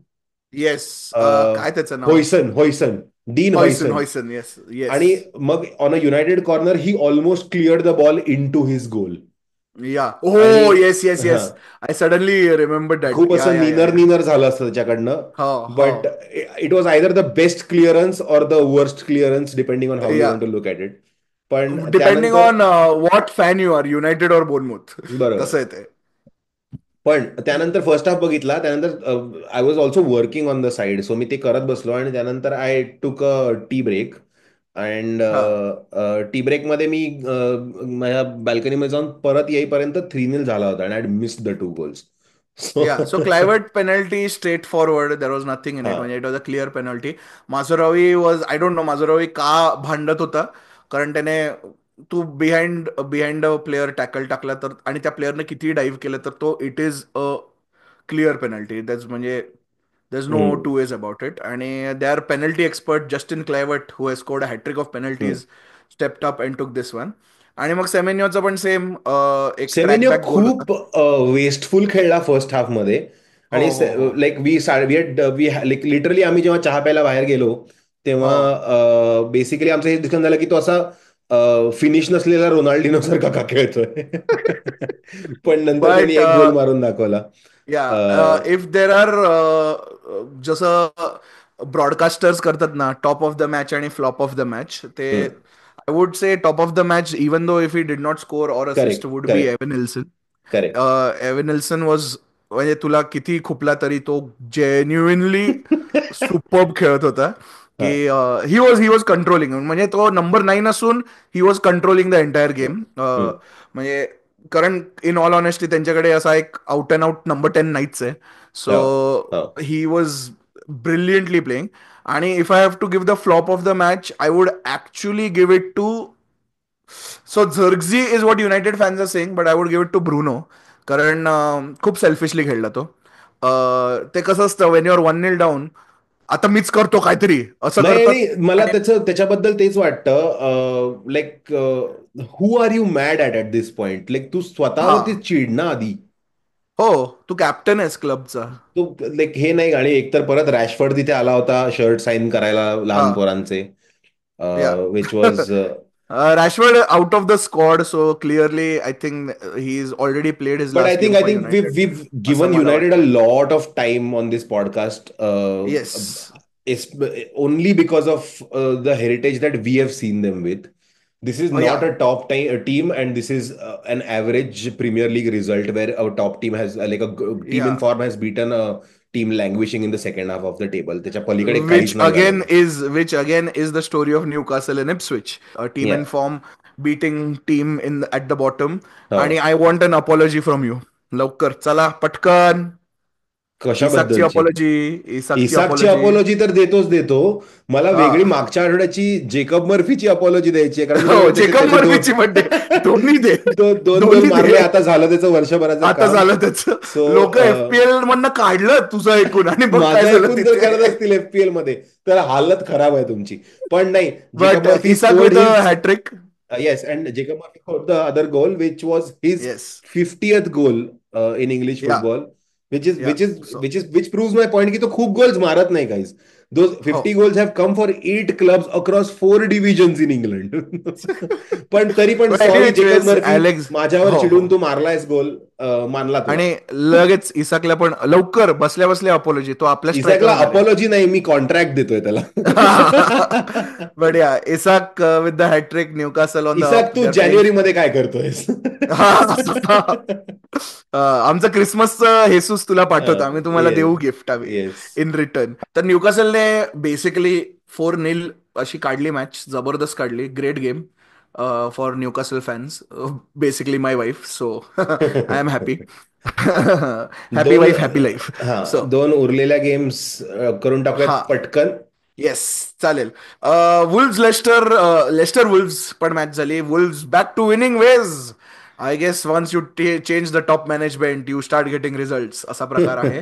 [SPEAKER 1] येस. काय त्याचं नाव?
[SPEAKER 2] Huijsen, Huijsen, Dean
[SPEAKER 1] Huijsen.
[SPEAKER 2] Huijsen.
[SPEAKER 1] Huijsen. Yes yes.
[SPEAKER 2] आणि मग on a United corner he almost cleared the ball into his goal.
[SPEAKER 1] Yeah.
[SPEAKER 2] आणि
[SPEAKER 1] हो. येस येस
[SPEAKER 2] हा,
[SPEAKER 1] yes. I suddenly remember that.
[SPEAKER 2] खूप
[SPEAKER 1] या
[SPEAKER 2] असं
[SPEAKER 1] या या
[SPEAKER 2] निनर
[SPEAKER 1] या.
[SPEAKER 2] निनर झालं असतं त्याच्याकडनं.
[SPEAKER 1] हो हो.
[SPEAKER 2] But it was either the best clearance or the worst clearance, depending on how you
[SPEAKER 1] yeah.
[SPEAKER 2] Want to look at it. पण
[SPEAKER 1] डिपेंडिंग
[SPEAKER 2] त्यानंतर
[SPEAKER 1] on what fan you are, United or Bournemouth.
[SPEAKER 2] बरोबर.
[SPEAKER 1] तसं आहे ते.
[SPEAKER 2] पण त्यानंतर फर्स्ट हाफ बघितला, त्यानंतर I was also working on the side, so मी ते करत बसलो. आणि त्यानंतर I took a tea break. And
[SPEAKER 1] हा.
[SPEAKER 2] टी ब्रेकमध्ये मी माझ्या बॅल्कनीमध्ये जाऊन परत येईपर्यंत 3-0 झाला होता, आणि I missed the 2 goals. So
[SPEAKER 1] yeah. So Kluivert penalty straight forward, there was nothing in
[SPEAKER 2] हा.
[SPEAKER 1] इट, म्हणजे it was a clear penalty. Mazraoui was, I don't know Mazraoui का भांडत होता. कारण त्याने, तू behind behind a player tackle टाकला तर, आणि त्या प्लेअरने किती डाईव्ह केलं तर तो it is a clear penalty. That's म्हणजे there is no
[SPEAKER 2] hmm,
[SPEAKER 1] two ways about it. आणि they are penalty expert Justin Kluivert who has scored a hat trick of
[SPEAKER 2] hmm.
[SPEAKER 1] Penalties, stepped up and took this one. आणि मग सेमेन्योचं पण same, एक track
[SPEAKER 2] Semenyo
[SPEAKER 1] back गोल होता.
[SPEAKER 2] खूप wasteful खेळला first half मध्ये.
[SPEAKER 1] हो
[SPEAKER 2] आणि
[SPEAKER 1] हो हो.
[SPEAKER 2] लाईक वी लिटरली आम्ही जेव्हा चहा प्यायला बाहेर गेलो,
[SPEAKER 1] हो.
[SPEAKER 2] तेव्हा बेसिकली आमचं हे डिस्कशन झालं की तो असा फिनिश नसलेला रोनाल्डिनो सारखा का खेळतोय. पण नंतर त्यांनी
[SPEAKER 1] बट
[SPEAKER 2] एक गोल मारून दाखवला.
[SPEAKER 1] Yeah,
[SPEAKER 2] uh,
[SPEAKER 1] if there are, जसं ब्रॉडकास्टर्स करतात ना, टॉप ऑफ द मॅच आणि फ्लॉप ऑफ द मॅच, ते I would say top of the match, even though if he did not score or assist,
[SPEAKER 2] correct,
[SPEAKER 1] would be
[SPEAKER 2] correct,
[SPEAKER 1] Evanilson.
[SPEAKER 2] Correct.
[SPEAKER 1] Evanilson was, म्हणजे तुला किती खुपला तरी तो genuinely superb खेळत होता.
[SPEAKER 2] हा.
[SPEAKER 1] की ही वॉज कंट्रोलिंग, म्हणजे तो नंबर 9 असून he was controlling the entire game.
[SPEAKER 2] हम्म.
[SPEAKER 1] म्हणजे कारण इन ऑल ऑनेस्टी त्यांच्याकडे असा एक आउट अँड आउट नंबर 10 नाहीच आहे.
[SPEAKER 2] हो.
[SPEAKER 1] सो
[SPEAKER 2] हो.
[SPEAKER 1] He was brilliantly playing. आणि if I have to give the flop of the match, I would actually give it to, so Zirkzee is what United fans are saying, but I would give it to Bruno. कारण खूप selfishly खेळला तो. ते कसं असतं, Wien your 1-0 down, आता मीच करतो काहीतरी असं
[SPEAKER 2] नाही,
[SPEAKER 1] करतात.
[SPEAKER 2] आणि मला
[SPEAKER 1] आणि
[SPEAKER 2] त्याच्याबद्दल तेच वाटतं, like who are you mad at this point? Like तू
[SPEAKER 1] हा,
[SPEAKER 2] स्वतःवरती चिड ना आधी.
[SPEAKER 1] हो, तू कॅप्टन आहेस क्लबचा.
[SPEAKER 2] तो लाईक हे नाही, आणि एकतर परत रॅशफर्ड तिथे आला होता शर्ट साईन करायला
[SPEAKER 1] हा,
[SPEAKER 2] लहान पोरांचे,
[SPEAKER 1] yeah.
[SPEAKER 2] Which was.
[SPEAKER 1] Rashford out of the squad, so clearly I think he is already played his
[SPEAKER 2] But I
[SPEAKER 1] last
[SPEAKER 2] think
[SPEAKER 1] game
[SPEAKER 2] I
[SPEAKER 1] for
[SPEAKER 2] think
[SPEAKER 1] United,
[SPEAKER 2] we've
[SPEAKER 1] असं
[SPEAKER 2] given
[SPEAKER 1] मला
[SPEAKER 2] United a
[SPEAKER 1] वाटतं.
[SPEAKER 2] lot of time on this podcast,
[SPEAKER 1] yes.
[SPEAKER 2] is only because of the heritage that we have seen them with. This is
[SPEAKER 1] या.
[SPEAKER 2] not a team, and this is an average Premier League result where our top team has like team
[SPEAKER 1] या.
[SPEAKER 2] in form has beaten a team languishing in the second half of the table. त्याच्या पलीकडे
[SPEAKER 1] Which
[SPEAKER 2] काहीच नाही
[SPEAKER 1] again
[SPEAKER 2] झालेलं.
[SPEAKER 1] is which again is the story of Newcastle and Ipswich, a team in
[SPEAKER 2] Yeah.
[SPEAKER 1] form beating team at the bottom. आणि
[SPEAKER 2] हो.
[SPEAKER 1] I want an apology from you. लवकर चला पटकन. इसाकची
[SPEAKER 2] कशाबद्दलची?
[SPEAKER 1] अपॉलॉजी. इसाकची
[SPEAKER 2] इसाकची
[SPEAKER 1] अपॉलॉजी.
[SPEAKER 2] अपॉलॉजी तर देतो. मला
[SPEAKER 1] हा.
[SPEAKER 2] वेगळी मागच्या आठवड्याची जेकब मर्फीची अपॉलॉजी द्यायची आहे, कारण तुला
[SPEAKER 1] हो,
[SPEAKER 2] माहिती आहे
[SPEAKER 1] जेकब
[SPEAKER 2] त्याचे दोन
[SPEAKER 1] मर्फीची बर्थडे. दोन्ही दे.
[SPEAKER 2] दोन गोल
[SPEAKER 1] दोन्ही
[SPEAKER 2] मारले.
[SPEAKER 1] दे.
[SPEAKER 2] आता झालं त्याचं वर्षभराचं
[SPEAKER 1] आता
[SPEAKER 2] काम.
[SPEAKER 1] झालं त्याच.
[SPEAKER 2] सो
[SPEAKER 1] लोक एफपीएल मधनं काढलं तुझं ऐकून, आणि बघ काय
[SPEAKER 2] माझा
[SPEAKER 1] झालं
[SPEAKER 2] ऐकून जर करत
[SPEAKER 1] तिथे.
[SPEAKER 2] असतील एफपीएल मध्ये, तर हालत खराब आहे तुमची. पण नाही, Jacob
[SPEAKER 1] but
[SPEAKER 2] Murphy
[SPEAKER 1] Isak
[SPEAKER 2] scored
[SPEAKER 1] with a
[SPEAKER 2] his.
[SPEAKER 1] Hat trick.
[SPEAKER 2] Yes, and Jacob Murphy scored the other goal, which was his
[SPEAKER 1] yes.
[SPEAKER 2] 50th goal in English
[SPEAKER 1] या.
[SPEAKER 2] football,
[SPEAKER 1] या. So
[SPEAKER 2] which proves my point की तो खूप goals मारत नाही guys. Those
[SPEAKER 1] हो.
[SPEAKER 2] 50 goals have come for 8 clubs across 4 divisions in England. पण तरी पण sorry Jacob
[SPEAKER 1] anyways
[SPEAKER 2] Murphy,
[SPEAKER 1] Alex.
[SPEAKER 2] माझ्यावर
[SPEAKER 1] हो, हो.
[SPEAKER 2] चिडून तू मारलायस गोल, मानला तुला.
[SPEAKER 1] आणि लगेच इसाकला पण लवकर बसल्या बसल्या अपॉलॉजी, तो आपल्या
[SPEAKER 2] इसाकला
[SPEAKER 1] स्ट्रायकरला मारेल.
[SPEAKER 2] अपॉलॉजी नाही, मी कॉन्ट्रॅक्ट देतोय त्याला.
[SPEAKER 1] बढिया. Isak with the hat trick, Newcastle on the
[SPEAKER 2] Isak,
[SPEAKER 1] up,
[SPEAKER 2] तू
[SPEAKER 1] दे आर प्लेइंग.
[SPEAKER 2] जानेवारी मध्ये काय करतोयस?
[SPEAKER 1] आमचं क्रिसमसचं हेसूस तुला पाठवतो, आम्ही तुम्हाला देऊ
[SPEAKER 2] येस.
[SPEAKER 1] गिफ्ट आम्ही
[SPEAKER 2] येस.
[SPEAKER 1] In return. तर न्यूकासलने बेसिकली 4-0 अशी काढली मॅच, जबरदस्त काढली. Great game for Newcastle fans, basically my wife, so I am happy. Happy
[SPEAKER 2] दोन
[SPEAKER 1] वाईफ हॅपी लाईफ.
[SPEAKER 2] हा
[SPEAKER 1] सो
[SPEAKER 2] दोन उरलेल्या गेम्स करून टाकूयात
[SPEAKER 1] हा.
[SPEAKER 2] पटकन.
[SPEAKER 1] येस, चालेल. वुल्व्स लेस्टर, लेस्टर वुल्व्स पण मॅच झाली. Wolves back to winning ways. I guess once you change the top management you start getting result, असा प्रकार आहे.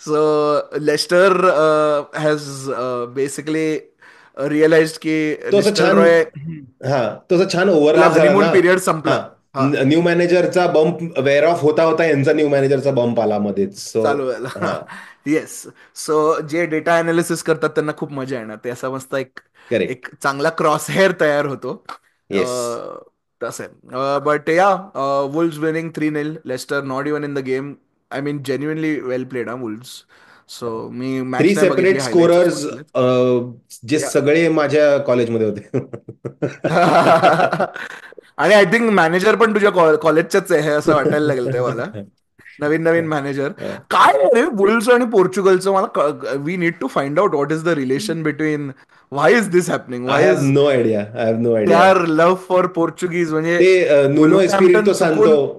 [SPEAKER 1] So Leicester has basically realise की
[SPEAKER 2] तो असं
[SPEAKER 1] लेस्टर
[SPEAKER 2] छान
[SPEAKER 1] रॉय
[SPEAKER 2] हा तो असं छान
[SPEAKER 1] आपला
[SPEAKER 2] ओव्हरलॅप झाला ना.
[SPEAKER 1] हनीमून पिरियड
[SPEAKER 2] हा.
[SPEAKER 1] संपला. हा,
[SPEAKER 2] न्यू मॅनेजरचा बंप वेअर ऑफ होता होता, यांचा न्यू मॅनेजरचा बंप आला मध्येच. सो
[SPEAKER 1] चालू झाला.
[SPEAKER 2] हा.
[SPEAKER 1] येस. सो जे डेटा अनालिसिस करतात त्यांना खूप मजा येणार, ते असा मस्त एक
[SPEAKER 2] करेक्ट.
[SPEAKER 1] एक चांगला क्रॉस हेअर तयार होतो.
[SPEAKER 2] येस.
[SPEAKER 1] तसं but yeah, Wolves winning 3-0. Leicester not even in the game. I mean genuinely well played हा वुल्स. सो मी मॅच
[SPEAKER 2] थ्री
[SPEAKER 1] नाही बघितली,
[SPEAKER 2] सेपरेट
[SPEAKER 1] हायलाइट्सच
[SPEAKER 2] स्कोरर्स,
[SPEAKER 1] बघितले.
[SPEAKER 2] जे
[SPEAKER 1] या.
[SPEAKER 2] सगळे माझ्या कॉलेजमध्ये होते.
[SPEAKER 1] आणि आय थिंक मॅनेजर पण तुझ्या कॉलेजच्याच आहे, हे असं वाटायला लागलं ते मला. नवीन नवीन मॅनेजर. काय आहे रे बुल्स आणि पोर्चुगलचं, मला we need to find out what is the relation between, why is this happening,
[SPEAKER 2] I
[SPEAKER 1] why
[SPEAKER 2] have
[SPEAKER 1] is
[SPEAKER 2] no idea. I have no idea.
[SPEAKER 1] There love for Portuguese, म्हणजे
[SPEAKER 2] ते नुनो
[SPEAKER 1] वुल्व्हरहॅम्प्टन
[SPEAKER 2] एस्पिरितो सांतो
[SPEAKER 1] चुकून.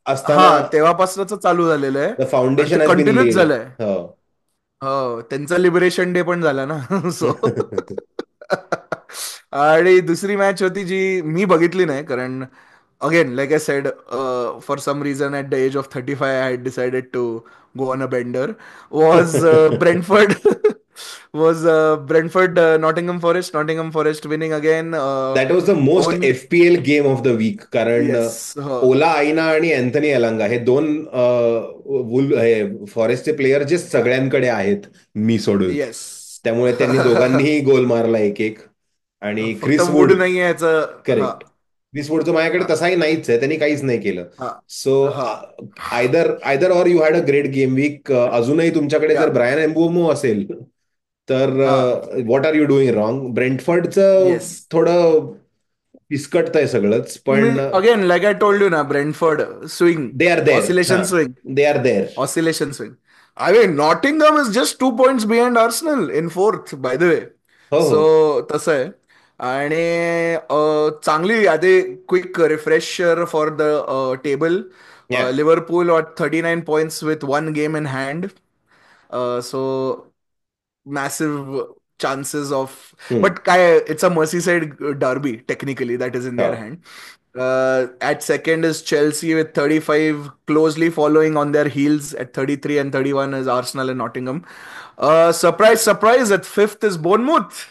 [SPEAKER 2] असताना
[SPEAKER 1] हा, तेव्हापासूनच चालू झालेलं आहे.
[SPEAKER 2] द
[SPEAKER 1] आणि ते
[SPEAKER 2] फाउंडेशन हॅज बीन
[SPEAKER 1] कंटिन्यूच
[SPEAKER 2] लेड.
[SPEAKER 1] झालंय.
[SPEAKER 2] हो.
[SPEAKER 1] हो, त्यांचा लिबरेशन डे पण झाला ना. सो आणि दुसरी मॅच होती जी मी बघितली नाही, कारण again like I said, for some reason at the age of 35 I had decided to go on a bender. Was Brentford. Was Brentford Nottingham Forest winning again.
[SPEAKER 2] That was the most
[SPEAKER 1] own.
[SPEAKER 2] FPL game of the week, कारण
[SPEAKER 1] yes. हो.
[SPEAKER 2] Ola आईना आणि Anthony एलांगा हे दोन फॉरेस्टचे player जे
[SPEAKER 1] या.
[SPEAKER 2] सगळ्यांकडे आहेत, मी सोडून.
[SPEAKER 1] येस.
[SPEAKER 2] त्यामुळे त्यांनी दोघांनीही गोल मारला एक एक. आणि
[SPEAKER 1] फक्त
[SPEAKER 2] ख्रिस
[SPEAKER 1] मूड
[SPEAKER 2] वूड.
[SPEAKER 1] नाही याचं. हा.
[SPEAKER 2] करेक्ट. ख्रिस वूडचं माझ्याकडे
[SPEAKER 1] हा.
[SPEAKER 2] तसाही नाहीच आहे, त्यांनी काहीच नाही केलं.
[SPEAKER 1] हा.
[SPEAKER 2] सो
[SPEAKER 1] हा.
[SPEAKER 2] Either either or you had a great game week. अजूनही तुमच्याकडे
[SPEAKER 1] या.
[SPEAKER 2] जर ब्रायन एम्बोमो असेल, तर
[SPEAKER 1] हा.
[SPEAKER 2] What are you doing wrong? ब्रेंटफर्डचं
[SPEAKER 1] येस.
[SPEAKER 2] थोडं विस्कटतंय सगळंच,
[SPEAKER 1] मी
[SPEAKER 2] पण
[SPEAKER 1] again like I told you ना, Brentford swing,
[SPEAKER 2] they are there. हा.
[SPEAKER 1] Oscillation swing,
[SPEAKER 2] they are there.
[SPEAKER 1] Oscillation swing. I mean, Nottingham is just 2 points behind Arsenal in fourth, by the way.
[SPEAKER 2] हो हो.
[SPEAKER 1] So तसं आहे. आणि चांगली आधी quick refresher for the table.
[SPEAKER 2] या
[SPEAKER 1] Liverpool at 39 points with one game in hand. So massive chances of, but it's a Merseyside derby technically that is in their
[SPEAKER 2] हो.
[SPEAKER 1] hand. At second is Chelsea with 35, closely following on their heels at 33 and 31 is Arsenal and Nottingham. Surprise, surprise, at fifth is Bournemouth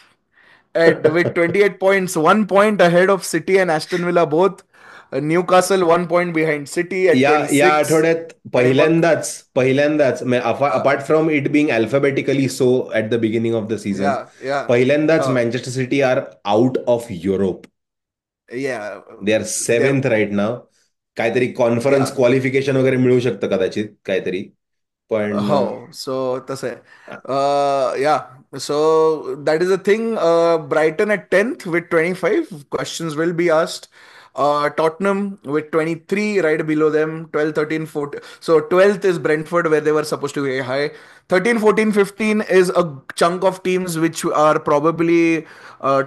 [SPEAKER 1] at with 28 points, 1 point ahead of City and Aston Villa both. Newcastle 1 point behind City at
[SPEAKER 2] या या
[SPEAKER 1] 26.
[SPEAKER 2] आठवड्यात
[SPEAKER 1] आणि मग
[SPEAKER 2] पहिल्यांदाच apart from it being alphabetically so at the beginning of the season,
[SPEAKER 1] yeah yeah
[SPEAKER 2] पहिल्यांदाच Manchester City are out of Europe.
[SPEAKER 1] Yeah
[SPEAKER 2] they are
[SPEAKER 1] they
[SPEAKER 2] seventh right नाव. काहीतरी
[SPEAKER 1] yeah
[SPEAKER 2] conference qualification वगैरे मिळू शकतं कदाचित काहीतरी. पण
[SPEAKER 1] हो, सो तसं आहे. या, so that is a thing. Brighton at 10th with 25. Questions will be asked. Tottenham with 23 right below them. 12, 13, 14. So 12th is Brentford where they were supposed to be high. 13, 14, 15 is a chunk of teams which are probably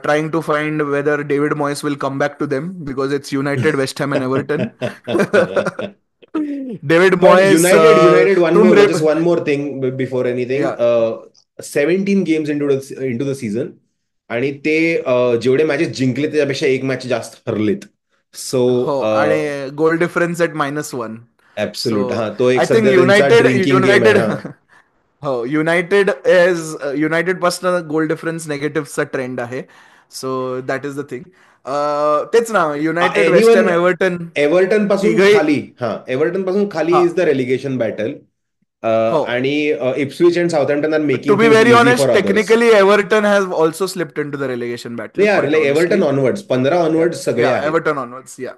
[SPEAKER 1] trying to find whether David Moyes will come back to them because it's United, West Ham and Everton. David
[SPEAKER 2] But
[SPEAKER 1] Moyes,
[SPEAKER 2] United, one
[SPEAKER 1] तुम
[SPEAKER 2] more,
[SPEAKER 1] रे
[SPEAKER 2] just one more thing before anything.
[SPEAKER 1] या
[SPEAKER 2] 17 games into the season, आणि ते जेवढे matches जिंकले त्याच्यापेक्षा एक match जास्त हरलेत. So
[SPEAKER 1] हो, आणि goal difference eight -1. So
[SPEAKER 2] absolute, हा तो एक
[SPEAKER 1] आय थिंक
[SPEAKER 2] सध्या त्यांचा
[SPEAKER 1] युनायटेड
[SPEAKER 2] ड्रिंकिंग गेम आहे
[SPEAKER 1] युनायटेड
[SPEAKER 2] हा.
[SPEAKER 1] हो, युनायटेड पासून गोल डिफरन्स निगेटिव्हचा ट्रेंड आहे. So that is the thing. तेच ना, United, West
[SPEAKER 2] anyone
[SPEAKER 1] Ham, Everton
[SPEAKER 2] Everton पासून
[SPEAKER 1] तिघही.
[SPEAKER 2] खाली, हा एव्हर्टन पासून खाली
[SPEAKER 1] हा,
[SPEAKER 2] इज द रेलिगेशन बॅटल.
[SPEAKER 1] हो.
[SPEAKER 2] आणि Ipswich and Southampton are
[SPEAKER 1] to
[SPEAKER 2] making
[SPEAKER 1] be
[SPEAKER 2] things
[SPEAKER 1] very
[SPEAKER 2] easy for
[SPEAKER 1] honest,
[SPEAKER 2] others.
[SPEAKER 1] Technically Everton has also slipped in to the relegation battle,
[SPEAKER 2] they are
[SPEAKER 1] quite
[SPEAKER 2] like
[SPEAKER 1] honestly.
[SPEAKER 2] Everton onwards, 15 onwards सगळे
[SPEAKER 1] या,
[SPEAKER 2] आहेत.
[SPEAKER 1] Everton onwards, या.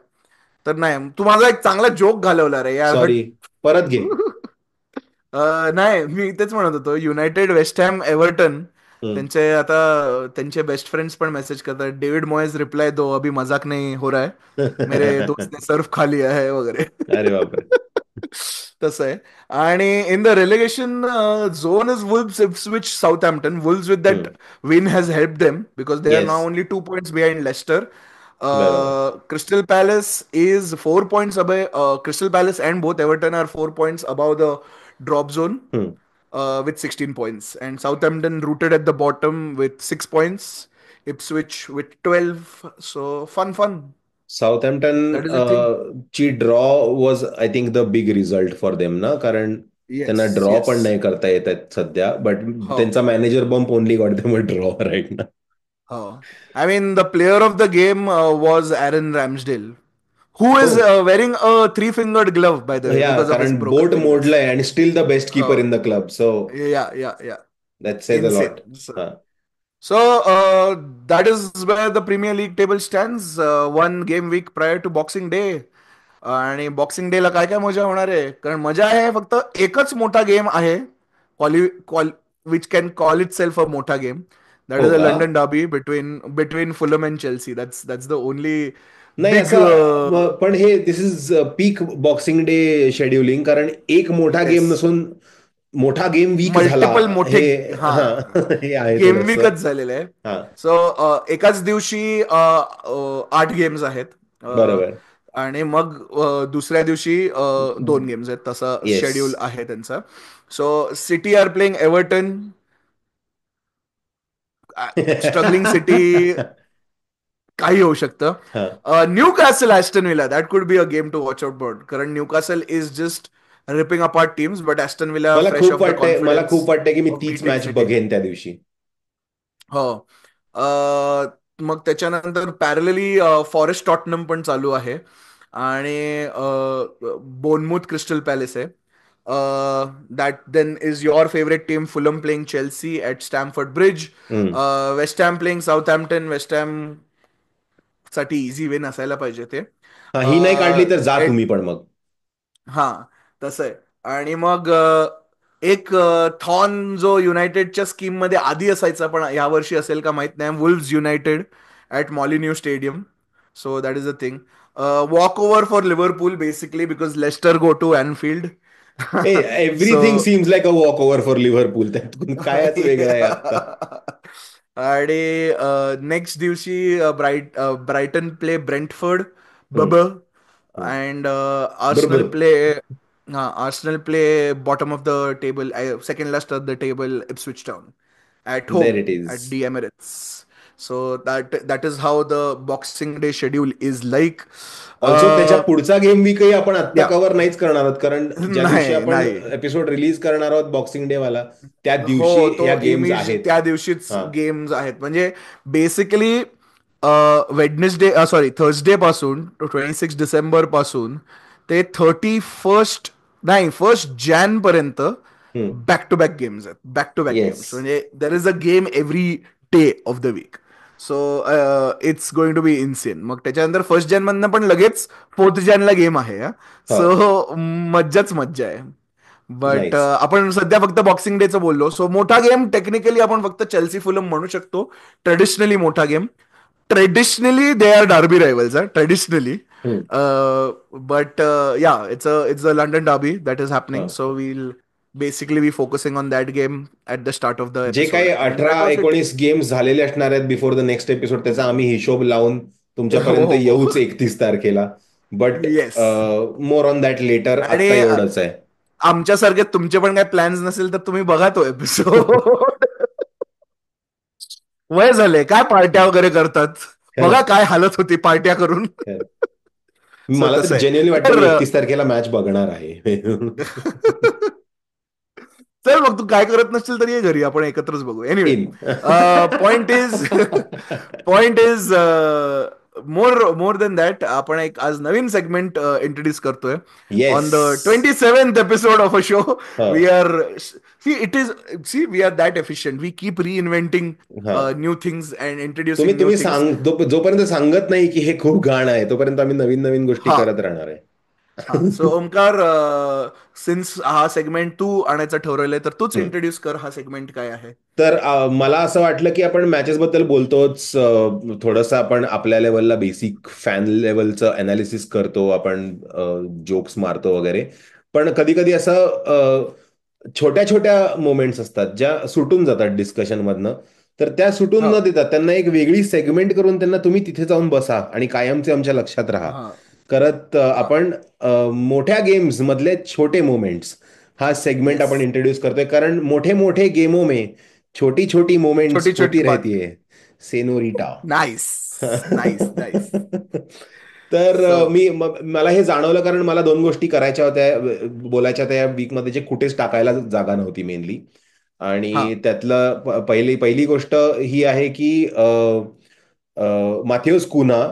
[SPEAKER 1] तर नाही, तू माझा एक चांगला joke घालवला रे यार, हट.
[SPEAKER 2] सॉरी, परत घे.
[SPEAKER 1] नाही, मी तेच म्हणत होतो, युनायटेड, वेस्ट हॅम, एव्हर्टन
[SPEAKER 2] हम्म.
[SPEAKER 1] त्यांचे आता त्यांचे बेस्ट फ्रेंड्स पण मेसेज करतात. डेव्हिड मॉयज रिप्लाय दो, अभी मजाक नहीं हो रहा है, मेरे दोस्त ने सर्फ खा लिया है वगैरे.
[SPEAKER 2] अरे बापरे.
[SPEAKER 1] तसं आहे. आणि in the relegation zone is Wolves, Ipswich, Southampton. Wolves with that
[SPEAKER 2] hmm.
[SPEAKER 1] Win has help them because they are
[SPEAKER 2] yes.
[SPEAKER 1] नाव ओनली 2 points बिहाइंड लेस्टर.
[SPEAKER 2] बरोबर.
[SPEAKER 1] Crystal Palace is 4 points above. Crystal Palace and both Everton are 4 points above the drop zone
[SPEAKER 2] हम्म.
[SPEAKER 1] with 16 points. And Southampton rooted at the bottom with 6 points. Ipswich with 12. So fun, fun.
[SPEAKER 2] साऊथहॅम्प्टन
[SPEAKER 1] That is the thing.
[SPEAKER 2] ची draw was I think the big result for them ना, कारण त्यांना
[SPEAKER 1] Yes,
[SPEAKER 2] draw पण
[SPEAKER 1] yes.
[SPEAKER 2] नाही करता येत आहेत सध्या, बट
[SPEAKER 1] How?
[SPEAKER 2] त्यांचा manager bump only got them a draw right ना.
[SPEAKER 1] How? I mean, the player of the game was Aaron Ramsdale, who
[SPEAKER 2] हो.
[SPEAKER 1] is wearing a three-fingered glove, by the way,
[SPEAKER 2] या,
[SPEAKER 1] because of his
[SPEAKER 2] कारण
[SPEAKER 1] broken
[SPEAKER 2] बोट
[SPEAKER 1] fingers.
[SPEAKER 2] मोडलंय आणि steel the best keeper in
[SPEAKER 1] Oh,
[SPEAKER 2] the club, so
[SPEAKER 1] yeah, yeah, yeah.
[SPEAKER 2] That says a lot.
[SPEAKER 1] Insane.
[SPEAKER 2] हा.
[SPEAKER 1] So that is where the Premier League table stands. One game week prior to Boxing Day. आणि boxing day ला काय काय मजा होणार आहे, कारण मजा आहे फक्त एकच मोठा गेम आहे, क्वालि क्वाल which can call itself a मोठा गेम. दॅट
[SPEAKER 2] हो
[SPEAKER 1] इज अ
[SPEAKER 2] का?
[SPEAKER 1] London derby between Fulham and Chelsea. That's the only
[SPEAKER 2] नाही
[SPEAKER 1] बिग.
[SPEAKER 2] असं, पण हे this is peak Boxing Day scheduling, कारण एक मोठा गेम
[SPEAKER 1] येस,
[SPEAKER 2] नसून मोठा गेम वीक झाला.
[SPEAKER 1] मल्टिपल मोठे.
[SPEAKER 2] हे
[SPEAKER 1] हा,
[SPEAKER 2] हा. हे आहे
[SPEAKER 1] गेम
[SPEAKER 2] थोडस.
[SPEAKER 1] वीकच झालेलं आहे.
[SPEAKER 2] हा.
[SPEAKER 1] सो एकाच दिवशी 8 गेम्स आहेत.
[SPEAKER 2] बरोबर.
[SPEAKER 1] आणि मग दुसऱ्या दिवशी 2 गेम्स आहेत, तसा
[SPEAKER 2] येस.
[SPEAKER 1] शेड्यूल आहे त्यांचा. So City are playing Everton. Struggling City, काही होऊ शकतं.
[SPEAKER 2] हा.
[SPEAKER 1] Newcastle Aston Villa, that could be a game to watch out for, कारण Newcastle is just ripping apart teams, but Aston Villa fresh off the
[SPEAKER 2] मला
[SPEAKER 1] confidence
[SPEAKER 2] खूप वाटतंय की मी
[SPEAKER 1] ऑफ
[SPEAKER 2] तीच
[SPEAKER 1] बीटिंग
[SPEAKER 2] मॅच
[SPEAKER 1] सिटी.
[SPEAKER 2] बघेन त्या दिवशी.
[SPEAKER 1] हो. मग त्याच्यानंतर पॅरलली फॉरेस्ट टॉटनम पण चालू आहे, आणि बोनमुथ क्रिस्टल पॅलेस आहे. That then is your favourite team Fulham playing Chelsea at Stamford Bridge.
[SPEAKER 2] Hmm.
[SPEAKER 1] West Ham playing Southampton. West Ham साठी इझी विन असायला पाहिजे ते.
[SPEAKER 2] हा, ही नाही काढली तर जा
[SPEAKER 1] एट
[SPEAKER 2] तुम्ही पण मग.
[SPEAKER 1] हा, तसं आहे. आणि मग एक थॉन जो युनायटेडच्या स्कीम मध्ये आधी असायचा पण यावर्षी असेल का माहित नाही, Wolves United at Molineux stadium. So that is a thing. Walk over for Liverpool basically because Leicester go to Anfield.
[SPEAKER 2] Everything
[SPEAKER 1] so
[SPEAKER 2] seems like a walk over for Liverpool. त्यातून कायच वेगळं आहे आता.
[SPEAKER 1] आणि नेक्स्ट दिवशी ब्रायटन प्ले ब्रेंटफोर्ड
[SPEAKER 2] हम्म,
[SPEAKER 1] बब
[SPEAKER 2] हम्म.
[SPEAKER 1] अँड
[SPEAKER 2] बरोबर.
[SPEAKER 1] Arsenal play Arsenal play bottom of the table second last of the table Ipswich town at home
[SPEAKER 2] there it is.
[SPEAKER 1] at the Emirates. So that is how the Boxing Day schedule is like.
[SPEAKER 2] Also त्याच्या
[SPEAKER 1] Uh,
[SPEAKER 2] पुढचा game वीकही आपण आत्ता
[SPEAKER 1] yeah,
[SPEAKER 2] cover नाहीच करणार आहोत, कारण ज्या दिवशी
[SPEAKER 1] नाही
[SPEAKER 2] आपण
[SPEAKER 1] नाही.
[SPEAKER 2] एपिसोड रिलीज करणार आहोत बॉक्सिंग डे वाला, त्या
[SPEAKER 1] हो
[SPEAKER 2] दिवशी
[SPEAKER 1] तो
[SPEAKER 2] ह्या गेम्स
[SPEAKER 1] इमेज
[SPEAKER 2] आहेत.
[SPEAKER 1] त्या दिवशीच
[SPEAKER 2] हा.
[SPEAKER 1] गेम्स आहेत म्हणजे बेसिकली वेडनेसडे सॉरी थर्सडे पासून 26 डिसेंबर पासून ते 31 नाही 1 जॅन पर्यंत बॅक टू बॅक गेम्स आहेत back to back
[SPEAKER 2] yes.
[SPEAKER 1] Games म्हणजे there is a game every day of the week. So it's going to be insane. मग त्याच्यानंतर 1 जॅन मधनं पण लगेच 4 जॅनला गेम आहे.
[SPEAKER 2] हा.
[SPEAKER 1] सो मज्जाच मज्जा आहे. बट
[SPEAKER 2] नाहीच.
[SPEAKER 1] आपण सध्या फक्त बॉक्सिंग डेचं बोललो. सो मोठा गेम टेक्निकली आपण फक्त चेल्सी फुलम म्हणू शकतो. ट्रेडिशनली मोठा game. Traditionally they are derby rivals traditionally. But yeah it's a London derby that is happening.
[SPEAKER 2] हा.
[SPEAKER 1] So we'll basically be focusing on that game at the start of the
[SPEAKER 2] जे
[SPEAKER 1] episode
[SPEAKER 2] काही
[SPEAKER 1] and
[SPEAKER 2] अठरा
[SPEAKER 1] that was it.
[SPEAKER 2] 19 games झालेले असणार आहेत before the next episode, त्याचा आम्ही हिशोब लावून तुमच्यापर्यंत
[SPEAKER 1] हो.
[SPEAKER 2] येऊच 31 तारखेला. But
[SPEAKER 1] yes.
[SPEAKER 2] More on that later.
[SPEAKER 1] आणि
[SPEAKER 2] आत्ता एवढंच आहे.
[SPEAKER 1] आमच्यासारखे तुमचे पण काही प्लॅन्स नसेल तर तुम्ही बघा तो एपिसोड. वय झाले काय पार्ट्या वगैरे करतात. बघा
[SPEAKER 2] खरं.
[SPEAKER 1] काय हालत होती पार्ट्या करून.
[SPEAKER 2] खरं.
[SPEAKER 1] सो
[SPEAKER 2] मला तर
[SPEAKER 1] तसं आहे.
[SPEAKER 2] जेन्युअनली वाटतं मी
[SPEAKER 1] तर
[SPEAKER 2] 31 तारखेला मॅच बघणार आहे.
[SPEAKER 1] चल मग तू काय करत नसशील तर ये घरी आपण एकत्रच बघू. Anyway
[SPEAKER 2] in.
[SPEAKER 1] Point is point is more than that आपण एक आज नवीन सेगमेंट इंट्रोड्यूस करतोय
[SPEAKER 2] yes.
[SPEAKER 1] On the 27th episode of a show.
[SPEAKER 2] हा.
[SPEAKER 1] We are see it is see we are that efficient we keep reinventing
[SPEAKER 2] हा.
[SPEAKER 1] New things and
[SPEAKER 2] तुम्ही
[SPEAKER 1] introducing new
[SPEAKER 2] तुम्ही
[SPEAKER 1] things.
[SPEAKER 2] जोपर्यंत सांगत नाही की हे खूप घाण आहे, तोपर्यंत आम्ही नवीन नवीन गोष्टी
[SPEAKER 1] हा
[SPEAKER 2] करत राहणार आहे.
[SPEAKER 1] हा. सो ओमकार सिन्स हा सेगमेंट तू आणायचं ठरवलंय तर तूच
[SPEAKER 2] हम्म.
[SPEAKER 1] इंट्रोड्यूस कर हा सेगमेंट काय आहे.
[SPEAKER 2] तर मला असं वाटलं की आपण मॅचेस बद्दल बोलतोच, थोडंसं आपण आपल्या लेवलला बेसिक फॅन लेवलचं अनालिसिस करतो, आपण जोक्स मारतो वगैरे. पण कधी कधी असं छोट्या छोट्या मोमेंट्स असतात ज्या सुटून जातात डिस्कशन मधनं. तर त्या सुटून
[SPEAKER 1] हा
[SPEAKER 2] न देतात त्यांना एक वेगळी सेगमेंट करून त्यांना तुम्ही तिथे जाऊन बसा आणि कायमचे आमच्या लक्षात राहा
[SPEAKER 1] हा
[SPEAKER 2] करत
[SPEAKER 1] हा.
[SPEAKER 2] आपण मोठ्या गेम्स मधले छोटे मोमेंट्स हा सेगमेंट
[SPEAKER 1] येस.
[SPEAKER 2] आपण इंट्रोड्यूस करतोय, कारण मोठे मोठे गेमो में छोटी छोटी मोमेंट्स
[SPEAKER 1] छोटी
[SPEAKER 2] होती
[SPEAKER 1] छोटी बात.
[SPEAKER 2] रहती है, सेनोरिटा.
[SPEAKER 1] नाईस. Nice nice.
[SPEAKER 2] तर
[SPEAKER 1] सो
[SPEAKER 2] मला हे जाणवलं, कारण मला दोन गोष्टी करायच्या होत्या, बोलायच्या होत्या या वीकमध्ये, जे कुठेच टाकायला जागा नव्हती मेनली.
[SPEAKER 1] हा
[SPEAKER 2] आणि त्यातलं पहिली गोष्ट ही आहे की माथियोस कुना,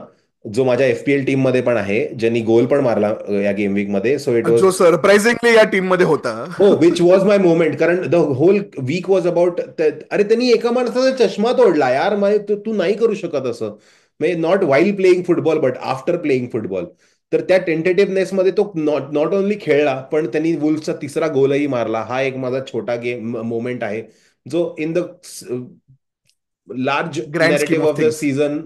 [SPEAKER 2] जो माझ्या एफपीएल टीम मध्ये पण आहे, ज्यांनी गोल पण मारला या गेम वीक मध्ये. So it was.
[SPEAKER 1] जो सरप्राइझिंगली या टीम मध्ये होता.
[SPEAKER 2] हो, विच वॉज माय मोमेंट, कारण the whole week was about. अरे त्यांनी एका माणसाचा चष्मा तोडला यार. तू नाही करू शकत असं. म्हणजे not while playing football but after playing football. तर त्या टेंटेटिव्हनेसमध्ये तो नॉट ओन्ली खेळला, पण त्यांनी वुल्फचा तिसरा गोलही मारला. हा एक माझा छोटा गेम मोमेंट आहे, जो in the large
[SPEAKER 1] grand scheme
[SPEAKER 2] narrative
[SPEAKER 1] of
[SPEAKER 2] of the
[SPEAKER 1] things.
[SPEAKER 2] Season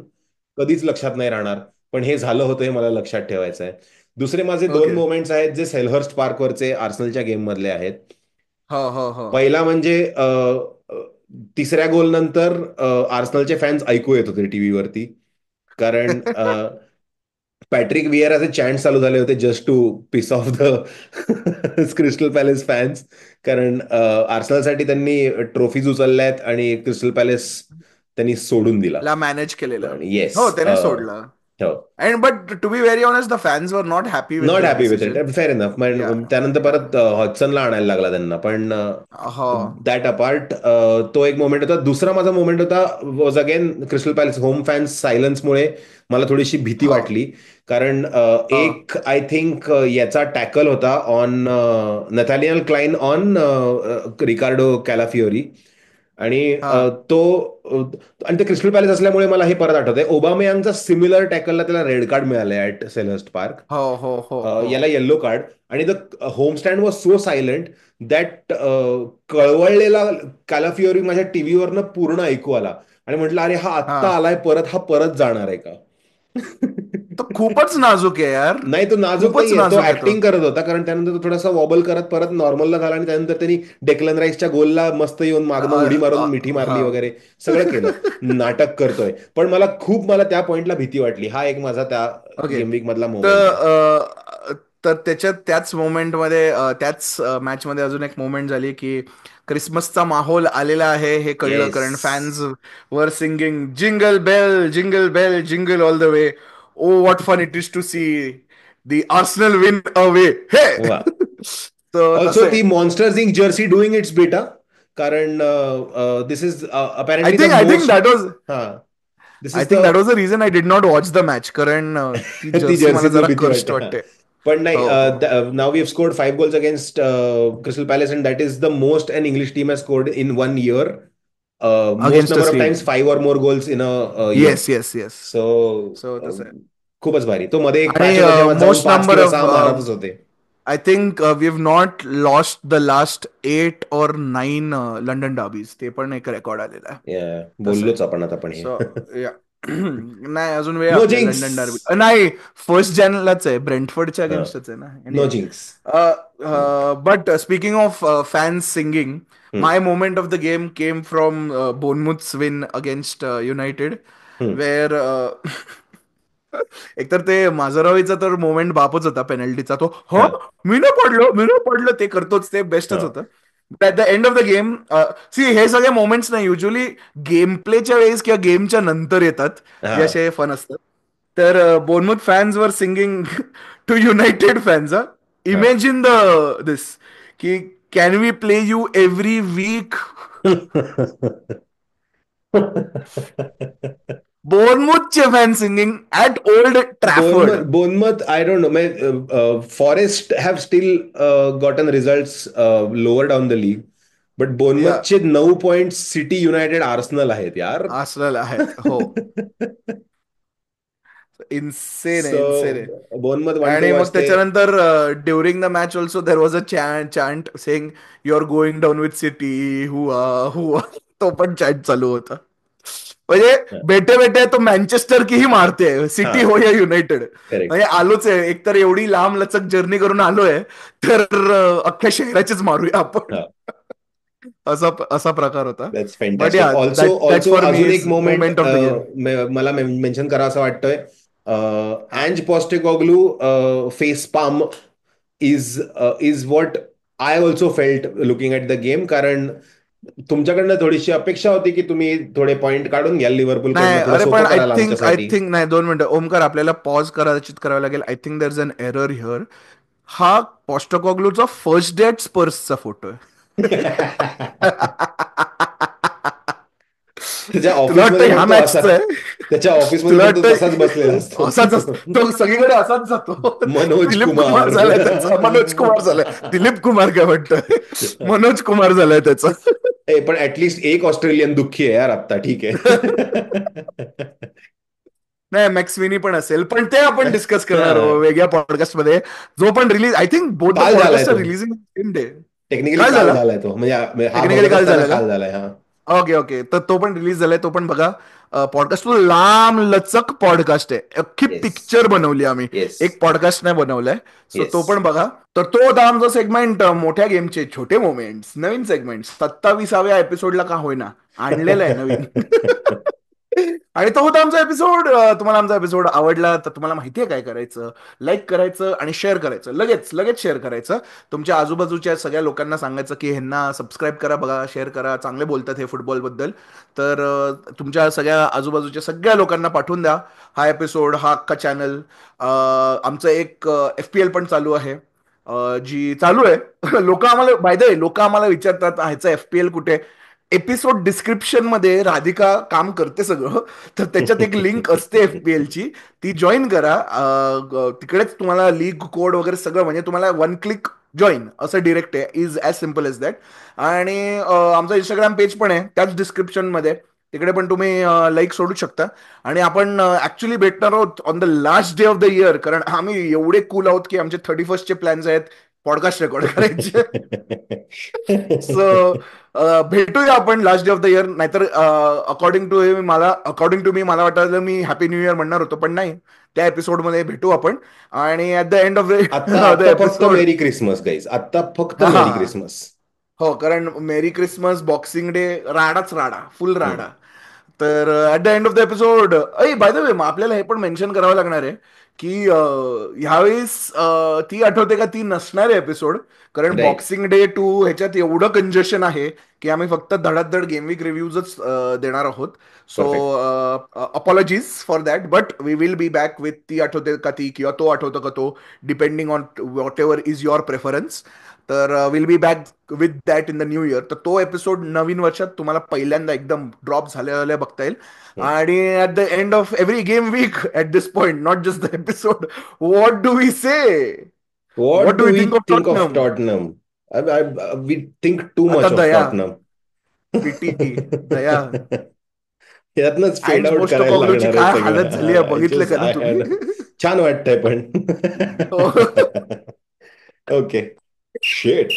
[SPEAKER 2] कधीच लक्षात नाही राहणार. पण हे झालं होतं हे मला लक्षात ठेवायचं आहे. दुसरे माझे दोन
[SPEAKER 1] ओके.
[SPEAKER 2] मोमेंट्स आहेत जे सेल्हर्स्ट पार्कवरचे आर्सनलच्या गेम मधले आहेत.
[SPEAKER 1] हो हो हो.
[SPEAKER 2] पहिला म्हणजे अ, तिसऱ्या गोल नंतर आर्सनलचे फॅन्स ऐकू येत होते टीव्हीवरती, कारण पॅट्रिक विएराचे चॅन्ट चालू झाले होते just to piss off the Crystal Palace fans. कारण आर्सनलसाठी त्यांनी ट्रॉफीज उचलल्या आहेत आणि क्रिस्टल पॅलेस त्यांनी सोडून दिला.
[SPEAKER 1] ला मॅनेज केलेलं.
[SPEAKER 2] आणि येस.
[SPEAKER 1] हो त्याने सोडलं.
[SPEAKER 2] हो.
[SPEAKER 1] And but to be very honest the fans were not happy with
[SPEAKER 2] not
[SPEAKER 1] this
[SPEAKER 2] happy with it.
[SPEAKER 1] Decision.
[SPEAKER 2] Fair enough.
[SPEAKER 1] या
[SPEAKER 2] त्यानंतर
[SPEAKER 1] या
[SPEAKER 2] परत हॉटसनला आणायला लागला त्यांना. पण
[SPEAKER 1] हो
[SPEAKER 2] दॅट अपार्ट, तो एक मोमेंट होता. दुसरा माझा मोमेंट होता was again Crystal Palace home fans सायलन्समुळे मला थोडीशी भीती
[SPEAKER 1] हो
[SPEAKER 2] वाटली. कारण
[SPEAKER 1] हो
[SPEAKER 2] एक आय थिंक याचा टॅकल होता on Nathaniel Clyne on Riccardo Calafiori. आणि
[SPEAKER 1] हा
[SPEAKER 2] तो आणि ते क्रिस्टल पॅलेस असल्यामुळे मला हे परत आठवतंय, ओबामेयांगचा सिमिलर टॅकलला त्याला रेड कार्ड मिळालंय ऍट सेलहर्स्ट पार्क.
[SPEAKER 1] हो हो हो हो.
[SPEAKER 2] याला येल्लो कार्ड. आणि the home stand was so silent that कळवळलेला कॅलाफिओरी माझ्या टीव्हीवरनं पूर्ण ऐकू आला. आणि म्हटलं अरे हा
[SPEAKER 1] हा
[SPEAKER 2] आत्ता आलाय परत, हा परत जाणार आहे का?
[SPEAKER 1] तो खूपच नाजूक आहे यार.
[SPEAKER 2] नाही तो नाजूक
[SPEAKER 1] खूपच
[SPEAKER 2] नाहीये, तो
[SPEAKER 1] नाजूक आहे तो.
[SPEAKER 2] ऍक्टिंग करत होता, कारण त्यानंतर तो थोडासा वॉबल करत परत नॉर्मलला झाला आणि त्यानंतर त्यांनी डेक्लन राईसच्या गोलला मस्त येऊन मागणं उडी मारून मिठी
[SPEAKER 1] हा.
[SPEAKER 2] मारली वगैरे सगळं केलं. नाटक करतोय, पण मला त्या पॉइंटला भीती वाटली. हा एक माझा त्या
[SPEAKER 1] ओके.
[SPEAKER 2] गेम वीक मधला मोमेंट
[SPEAKER 1] तर
[SPEAKER 2] आहे.
[SPEAKER 1] तर त्याच्यात त्याच मोमेंटमध्ये त्याच मॅचमध्ये अजून एक मोमेंट झाली की क्रिसमसचा माहोल आलेला आहे हे कळलं,
[SPEAKER 2] येस.
[SPEAKER 1] कारण fans were singing jingle bell jingle all the way. Oh what fun it is to see the Arsenal win away hey.
[SPEAKER 2] वा.
[SPEAKER 1] तर
[SPEAKER 2] ऑल्सो
[SPEAKER 1] तसं आहे.
[SPEAKER 2] ती Monsters Inc jersey doing its बेटा, कारण this is
[SPEAKER 1] I
[SPEAKER 2] apparently the
[SPEAKER 1] think I think
[SPEAKER 2] most.
[SPEAKER 1] That was
[SPEAKER 2] हा. This
[SPEAKER 1] I
[SPEAKER 2] is the
[SPEAKER 1] think that was the reason I did not watch the match, कारण ती
[SPEAKER 2] ती
[SPEAKER 1] Jersey मला
[SPEAKER 2] जर्सीच
[SPEAKER 1] जरा
[SPEAKER 2] भीती
[SPEAKER 1] cursed
[SPEAKER 2] वाटते. हा.
[SPEAKER 1] वाटते.
[SPEAKER 2] पण नाही,
[SPEAKER 1] हो हो.
[SPEAKER 2] Now we have scored 5 goals against Crystal Palace and that is the most an English team has scored in 1 year. Most
[SPEAKER 1] against a
[SPEAKER 2] number of
[SPEAKER 1] see.
[SPEAKER 2] Times 5 or more goals in a year.
[SPEAKER 1] Yes yes yes.
[SPEAKER 2] So
[SPEAKER 1] so तसं आहे.
[SPEAKER 2] खूपच भारी. तो मध्ये एक
[SPEAKER 1] आणि
[SPEAKER 2] patch होता जेव्हा जाऊन
[SPEAKER 1] मोस्ट
[SPEAKER 2] 5
[SPEAKER 1] नंबर
[SPEAKER 2] किंवा
[SPEAKER 1] ऑफ
[SPEAKER 2] 6 मारतच होते.
[SPEAKER 1] I think we have not lost the last 8 or 9 London derbies, ते पण एक रेकॉर्ड आलेला आहे. तसं आहे.
[SPEAKER 2] बोललोच आपण आता पण हे.
[SPEAKER 1] सो या. नाही अजून वेळ आहे
[SPEAKER 2] नो
[SPEAKER 1] आपल्या
[SPEAKER 2] जिंक्स.
[SPEAKER 1] लंडन डार्बी नाही. 1 जानेलाच आहे, ब्रेंटफोर्डच्या अगेन्स्टच आहे ना.
[SPEAKER 2] No
[SPEAKER 1] anyway.
[SPEAKER 2] Jinx.
[SPEAKER 1] But speaking of fans singing, my moment of the game came from Bournemouth's win against United, where एकतर ते माझरावीचा तर मोमेंट बापच होता पेनल्टीचा तो. हो, मी न पडलो ते करतोच, ते बेस्टच होतं. At the end of the game see हे सगळे मोमेंट्स नाही युजली गेम प्लेच्या वेळेस किंवा गेमच्या नंतर येतात, जे
[SPEAKER 2] हा.
[SPEAKER 1] असे फन असतात. तर Bournemouth fans were singing to United fans.
[SPEAKER 2] हा.
[SPEAKER 1] इमॅजिन द दिस की can we play you every week. बोर्नमूथचे fan singing at Old Trafford.
[SPEAKER 2] Bournemouth I don't know. Forest have still gotten results lower down the league, but
[SPEAKER 1] yeah
[SPEAKER 2] बोनमतचे 9 point City United Arsenal आहेत यार.
[SPEAKER 1] Arsenal आहेत हो. Insane आहे,
[SPEAKER 2] so
[SPEAKER 1] insane आहे.
[SPEAKER 2] Bournemouth 1-2
[SPEAKER 1] आणि मग
[SPEAKER 2] वाजते.
[SPEAKER 1] त्याच्यानंतर during the match also there was a chant saying you are going down with City हुआ हुआ. तो पण चॅन्ट चालू होता. म्हणजे बेटे बेटे तो मँचेस्टर की ही मारते
[SPEAKER 2] हा.
[SPEAKER 1] सिटी हो या युनायटेड.
[SPEAKER 2] करेक्ट.
[SPEAKER 1] म्हणजे आलोच आहे, एकतर एवढी लांब लचक जर्नी करून आलोय, तर अख्ख्या शहराचीच मारूया आपण.
[SPEAKER 2] हा.
[SPEAKER 1] असा असा प्रकार होता.
[SPEAKER 2] That's
[SPEAKER 1] but
[SPEAKER 2] fantastic.
[SPEAKER 1] Yeah
[SPEAKER 2] also
[SPEAKER 1] that that
[SPEAKER 2] also
[SPEAKER 1] for me
[SPEAKER 2] अजून
[SPEAKER 1] इज
[SPEAKER 2] एक moment
[SPEAKER 1] moment of the game.
[SPEAKER 2] मला मेन्शन करा असं वाटतंय.
[SPEAKER 1] हा.
[SPEAKER 2] Ange Postecoglou face palm is what I also felt looking at the game, कारण तुमच्याकडनं थोडीशी अपेक्षा होती की तुम्ही थोडे पॉइंट काढून घ्याल
[SPEAKER 1] नाही
[SPEAKER 2] लिव्हरपूलकडनं, थोडं
[SPEAKER 1] अरे, पण
[SPEAKER 2] सोपं कराल
[SPEAKER 1] आय
[SPEAKER 2] आमच्यासाठी.
[SPEAKER 1] थिंक नाही, 2 मिनिटं ओमकार, आपल्याला पॉज करायचित करावं लागेल. I think there is an error here. हा पॉस्टकॉग्लूचा फर्स्ट डे ॲट स्पर्सचा फोटो आहे.
[SPEAKER 2] त्याच्या
[SPEAKER 1] तुला वाटतं
[SPEAKER 2] ऑफिसमध्ये
[SPEAKER 1] ह्या
[SPEAKER 2] पण तो असा,
[SPEAKER 1] मॅचचा आहे?
[SPEAKER 2] त्याच्या ऑफिसमध्ये
[SPEAKER 1] तुला
[SPEAKER 2] पण तो तसाच बसलेला
[SPEAKER 1] वाटतं
[SPEAKER 2] असतो.
[SPEAKER 1] असाच असतो तो, सगळीकडे असाच जातो.
[SPEAKER 2] मनोज
[SPEAKER 1] दिलीप कुमार
[SPEAKER 2] कुमार.
[SPEAKER 1] झालाय त्याचा, मनोज कुमार झालाय. दिलीप कुमार काय म्हणतोय, मनोज कुमार झालाय त्याचा.
[SPEAKER 2] पण ऍटलिस्ट एक ऑस्ट्रेलियन दुःखी आहे यार आत्ता, ठीक आहे.
[SPEAKER 1] नाही मॅक्सविनी पण असेल, पण ते आपण डिस्कस करणार
[SPEAKER 2] हा.
[SPEAKER 1] वेगळ्या पॉडकास्ट मध्ये. जो पण release, I think both the
[SPEAKER 2] काल झालाय
[SPEAKER 1] पॉडकास्ट आर
[SPEAKER 2] तो.
[SPEAKER 1] Releasing same day.
[SPEAKER 2] टेक्निकली
[SPEAKER 1] काय
[SPEAKER 2] काल
[SPEAKER 1] झाला?
[SPEAKER 2] झालाय तो, म्हणजे हा
[SPEAKER 1] टेक्निकली
[SPEAKER 2] बघत
[SPEAKER 1] काल
[SPEAKER 2] असताना
[SPEAKER 1] झालं का?
[SPEAKER 2] काल झालाय. हा.
[SPEAKER 1] ओके ओके, तर तो पण रिलीज झालाय, तो पण बघा. पॉडकास्ट तो लांब लचक पॉडकास्ट आहे, अख्खी
[SPEAKER 2] येस.
[SPEAKER 1] पिक्चर बनवली आम्ही,
[SPEAKER 2] येस.
[SPEAKER 1] एक पॉडकास्ट नाही बनवलाय. So
[SPEAKER 2] yes.
[SPEAKER 1] तो पण बघा. तर तो होता आमचा सेगमेंट, मोठ्या गेमचे छोटे मोमेंट्स, नवीन सेगमेंट 27व्या एपिसोडला का होईना आणलेला आहे नवीन. आणि तो होता आमचा एपिसोड. तुम्हाला आमचा एपिसोड आवडला तर तुम्हाला माहिती आहे काय करायचं, लाईक करायचं आणि शेअर करायचं, लगेच लगेच शेअर करायचं. तुमच्या आजूबाजूच्या सगळ्या लोकांना सांगायचं की ह्यांना सबस्क्राईब करा, बघा, शेअर करा, चांगले बोलतात हे फुटबॉलबद्दल. तर तुमच्या सगळ्या आजूबाजूच्या सगळ्या लोकांना पाठवून द्या हा एपिसोड, हा अख्खा चॅनल. आमचं एक FPL पण चालू आहे, जी चालू आहे. लोक आम्हाला, बाय द वे, लोक आम्हाला विचारतात ह्याचं FPL कुठे. एपिसोड डिस्क्रिप्शन मध्ये राधिका काम करते सगळं, तर त्याच्यात एक लिंक असते FPL ची, ती जॉईन करा. तिकडेच तुम्हाला लीग कोड वगैरे सगळं, म्हणजे तुम्हाला 1 क्लिक जॉईन असं डिरेक्ट आहे, is as simple as that. आणि आमचा इंस्टाग्राम पेज पण आहे त्याच डिस्क्रिप्शन मध्ये, तिकडे पण तुम्ही लाईक सोडू शकता. आणि आपण ऍक्च्युली भेटणार आहोत on the last day of the year, कारण आम्ही एवढे कूल आहोत की आमचे 31st चे प्लॅन्स आहेत. पॉडकास्ट रेकॉर्ड करायचे. सो भेटूया आपण last day of the year. नाहीतर अकॉर्डिंग टू मी मला वाटलं मी हॅपी न्यू इयर म्हणणार होतो, पण नाही. त्या एपिसोडमध्ये भेटू आपण. आणि ऍट द एंड ऑफ
[SPEAKER 2] आत्ता
[SPEAKER 1] द
[SPEAKER 2] आत्ता फक्त
[SPEAKER 1] एपिसोड.
[SPEAKER 2] मेरी क्रिसमस गाईज, आत्ता फक्त
[SPEAKER 1] हा
[SPEAKER 2] मेरी क्रिसमस.
[SPEAKER 1] हो, कारण मेरी क्रिसमस, बॉक्सिंग डे, राडाच राडा, फुल राडा. तर at the end of the episode, bye the वे, मग आपल्याला हे पण मेन्शन करावं लागणार आहे की ह्यावेळेस ती आठवते का ती नसणार आहे एपिसोड. कारण
[SPEAKER 2] राईट.
[SPEAKER 1] बॉक्सिंग डे टू ह्याच्यात एवढं कंजेशन आहे की आम्ही फक्त धडाधड गेम वीक रिव्ह्यूजच देणार आहोत. So
[SPEAKER 2] perfect.
[SPEAKER 1] Apologies for that, but we will be back with ती आठवते का ती, किंवा तो आठवतं का तो, depending on whatever is your preference. तर will be back with that in the new year. तर तो एपिसोड नवीन वर्षात तुम्हाला पहिल्यांदा एकदम ड्रॉप झाल्या झाल्या बघता येईल. आणि at the end of every game week at this point, not just the episode, what do we say,
[SPEAKER 2] what
[SPEAKER 1] what do
[SPEAKER 2] do
[SPEAKER 1] we
[SPEAKER 2] we
[SPEAKER 1] think of
[SPEAKER 2] think of
[SPEAKER 1] Tottenham.
[SPEAKER 2] Tottenham? We think too
[SPEAKER 1] आता
[SPEAKER 2] much of
[SPEAKER 1] दया,
[SPEAKER 2] Tottenham.
[SPEAKER 1] Pity, दया,
[SPEAKER 2] यातनच fade
[SPEAKER 1] Ange
[SPEAKER 2] out करायला
[SPEAKER 1] पोस्टोकॉग्लोची
[SPEAKER 2] लागणार आहे
[SPEAKER 1] काय हालत झाली आहे
[SPEAKER 2] सगळं.
[SPEAKER 1] बघितलं का ना तुम्ही.
[SPEAKER 2] छान वाटतंय पण.
[SPEAKER 1] हो.
[SPEAKER 2] ओके. शेट.